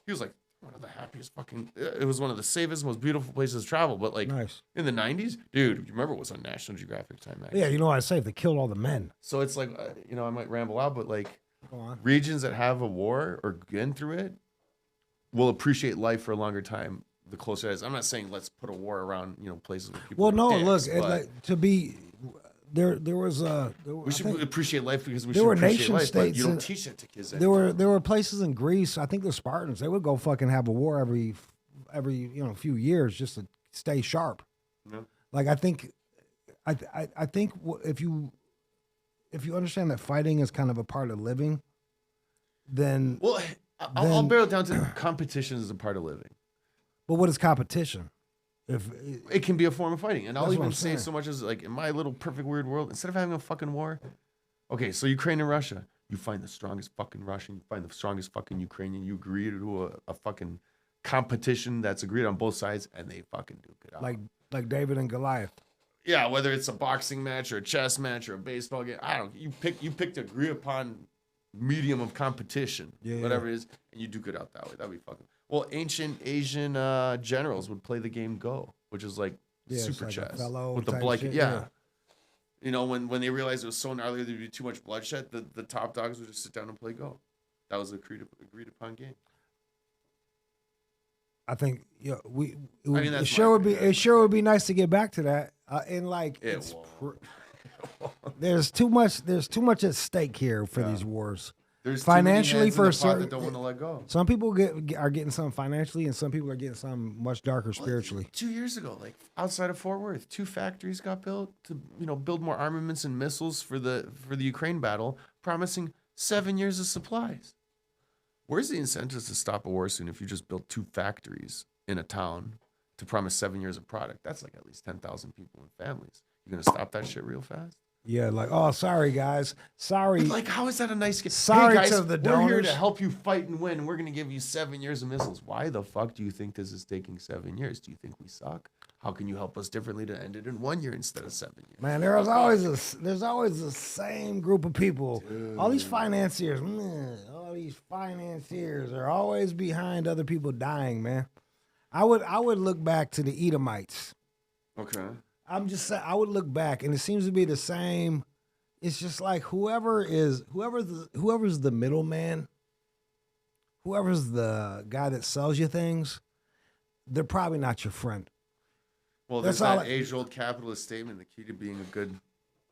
he was like, one of the happiest it was one of the safest, most beautiful places to travel. But like in the 90s, dude, you remember it was on National Geographic Time magazine. Yeah, I say they killed all the men. So it's like, I might ramble out, but like go on. Regions that have a war or been through it will appreciate life for a longer time the closer it is. I'm not saying let's put a war around, places where people we should appreciate life because we should appreciate life, but you don't teach that to kids anymore. There were places in Greece, I think the Spartans, they would go fucking have a war every few years just to stay sharp. Yeah. Like I think if you understand that fighting is kind of a part of living, then Well, I'll barrel it down to competition is a part of living. but what is competition? If It can be a form of fighting. And I'll That's what even I'm say saying. so much as like in my little perfect weird world, instead of having a fucking war, okay, so Ukraine and Russia, you find the strongest fucking Russian, you find the strongest fucking Ukrainian, you agree to a fucking competition that's agreed on both sides, and they fucking duke it out. like David and Goliath. Yeah, whether it's a boxing match or a chess match or a baseball game, I don't. You picked agreed upon medium of competition, whatever it is, and you duke it out that way. That'd be fucking. Well, ancient Asian generals would play the game Go, which is like super like chess Othello with the type blanket. shit, Yeah. You know, when they realized it was so gnarly there'd be too much bloodshed, the top dogs would just sit down and play Go. That was the agreed upon game. I think that's it sure would be nice to get back to that. And like there's too much at stake here for these wars. There's financially for certain that don't want to let go. Some people are getting some financially, and some people are getting some much darker spiritually. 2 years ago, like outside of Fort Worth, 2 factories got built to build more armaments and missiles for the Ukraine battle, promising 7 years of supplies. Where's the incentives to stop a war soon if you just build 2 factories in a town to promise 7 years of product? That's like at least 10,000 people and families. You're gonna stop that shit real fast? Yeah, like, oh, sorry guys, sorry. But like, how is that a nice? Sorry, hey guys, to the donors. We're here to help you fight and win. We're gonna give you 7 years of missiles. Why the fuck do you think this is taking 7 years? Do you think we suck? How can you help us differently to end it in 1 year instead of 7 years? Man, there's always the same group of people. Dude. All these financiers are always behind other people dying, man. I would look back to the Edomites. Okay. I'm just saying, I would look back, and it seems to be the same. It's just like whoever's the middleman, whoever's the guy that sells you things, they're probably not your friend. Well, there's that age-old capitalist statement: the key to being a good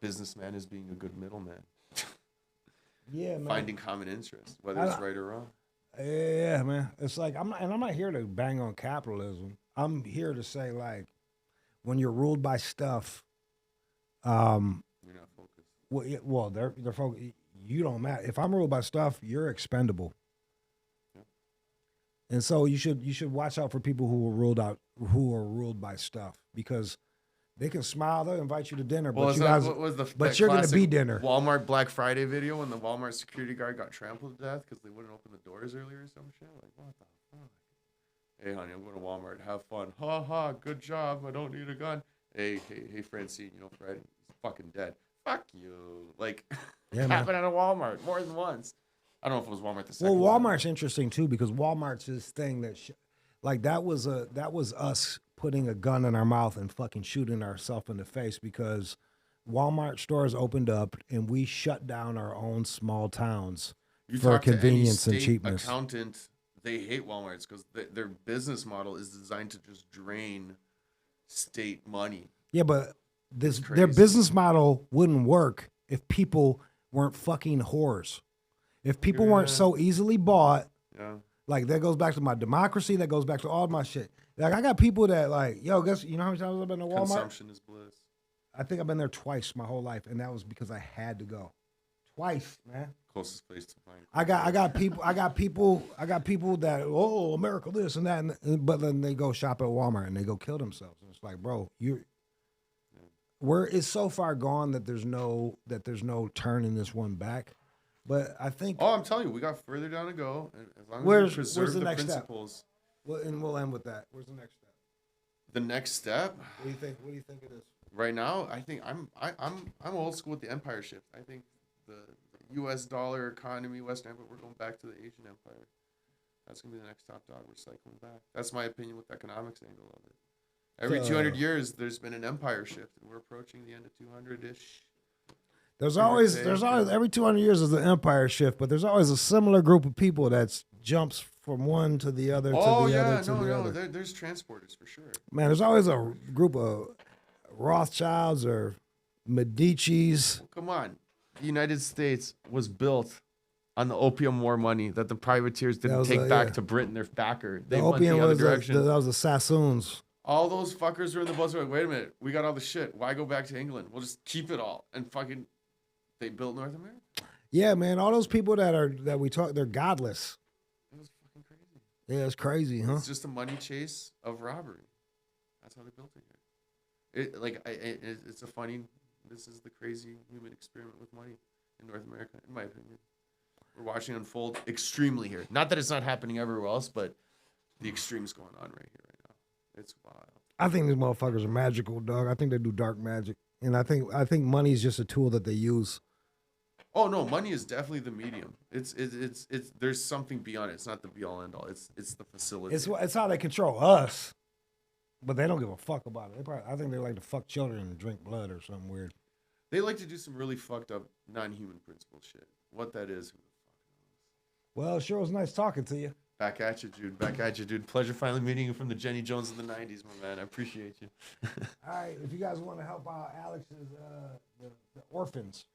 businessman is being a good middleman. Yeah, man. Finding common interests, whether it's right or wrong. Yeah, man. It's like I'm not here to bang on capitalism. I'm here to say, like, when you're ruled by stuff, you're not focused. Well, they're focused. You don't matter. If I'm ruled by stuff, you're expendable. Yeah. And so you should watch out for people who are ruled by stuff, because they can smile, they'll invite you to dinner, but you're going to be dinner. Walmart Black Friday video when the Walmart security guard got trampled to death because they wouldn't open the doors earlier or some shit. Like, what the fuck? Hey, honey, I'm going to Walmart. Have fun. Ha ha. Good job. I don't need a gun. Hey, Francine. Fred, he's fucking dead. Fuck you. Like, happened at a Walmart more than once. I don't know if it was Walmart the second. Well, Walmart's interesting too, because Walmart's this thing that, that was us putting a gun in our mouth and fucking shooting ourselves in the face, because Walmart stores opened up and we shut down our own small towns for convenience and cheapness. Accountant. They hate Walmarts because their business model is designed to just drain state money. Yeah, but their business model wouldn't work if people weren't fucking whores. If people weren't so easily bought, like, that goes back to my democracy. That goes back to all my shit. Like, I got people that, like, yo, guess you know how many times I've been to Walmart? Consumption is bliss. I think I've been there twice my whole life, and that was because I had to go. Twice, man. Closest place to find. I got people that, oh, America this and that, but then they go shop at Walmart and they go kill themselves. And it's like, bro, it's so far gone that there's no turning this one back. But I think. Oh, I'm telling you, we got further down to go. As long as we preserve the principles. Well, and we'll end with that. Where's the next step? The next step. What do you think? What do you think it is? Right now, I think I'm old school with the empire shift. I think the U.S. dollar economy, Western Empire, we're going back to the Asian empire. That's gonna be the next top dog. We're cycling back. That's my opinion with the economics angle of it. Every 200 years, there's been an empire shift, and we're approaching the end of 200-ish. There's always every 200 years is an empire shift, but there's always a similar group of people that jumps from one to the other. There's transporters for sure. Man, there's always a group of Rothschilds or Medicis. Well, come on, the United States was built on the Opium War money that the privateers didn't take back to Britain. Their backer. They went the other direction. That was the Sassoons. All those fuckers were in the bus. Were like, wait a minute, we got all the shit. Why go back to England? We'll just keep it all and fucking. They built North America. Yeah, man. All those people that we talk, they're godless. It was fucking crazy. Yeah, it's crazy, huh? It's just a money chase of robbery. That's how they built it here. It's a funny. This is the crazy human experiment with money in North America, in my opinion. We're watching unfold extremely here. Not that it's not happening everywhere else, but the extreme's going on right here, right now. It's wild. I think these motherfuckers are magical, dog. I think they do dark magic, and I think money is just a tool that they use. Oh no, money is definitely the medium. It's there's something beyond it. It's not the be all end all. It's the facility. It's how they control us, but they don't give a fuck about it. I think they like to fuck children and drink blood or something weird. They like to do some really fucked up non-human principle shit. What that is, who the fuck knows? Well, it sure was nice talking to you. Back at you, Jude. Back at you, dude. Pleasure finally meeting you from the Jenny Jones of the 90s, my man. I appreciate you. All right, if you guys want to help out Alex's the orphans.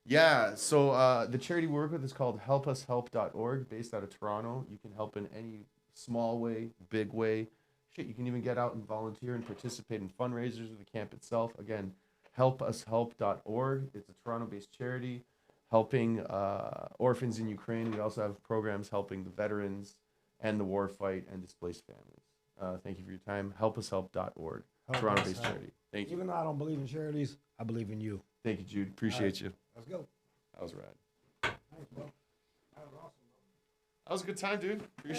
Yeah, so the charity we work with is called helpushelp.org, based out of Toronto. You can help in any small way, big way. Shit, you can even get out and volunteer and participate in fundraisers of the camp itself. Again, helpushelp.org. It's a Toronto-based charity helping orphans in Ukraine. We also have programs helping the veterans and the war fight and displaced families. Thank you for your time. Helpushelp.org, Toronto-based charity. Thank you. Even though I don't believe in charities, I believe in you. Thank you, Jude. Appreciate you. Let's go. That was rad. Thanks, bro. That was awesome, bro. That was a good time, dude. Appreciate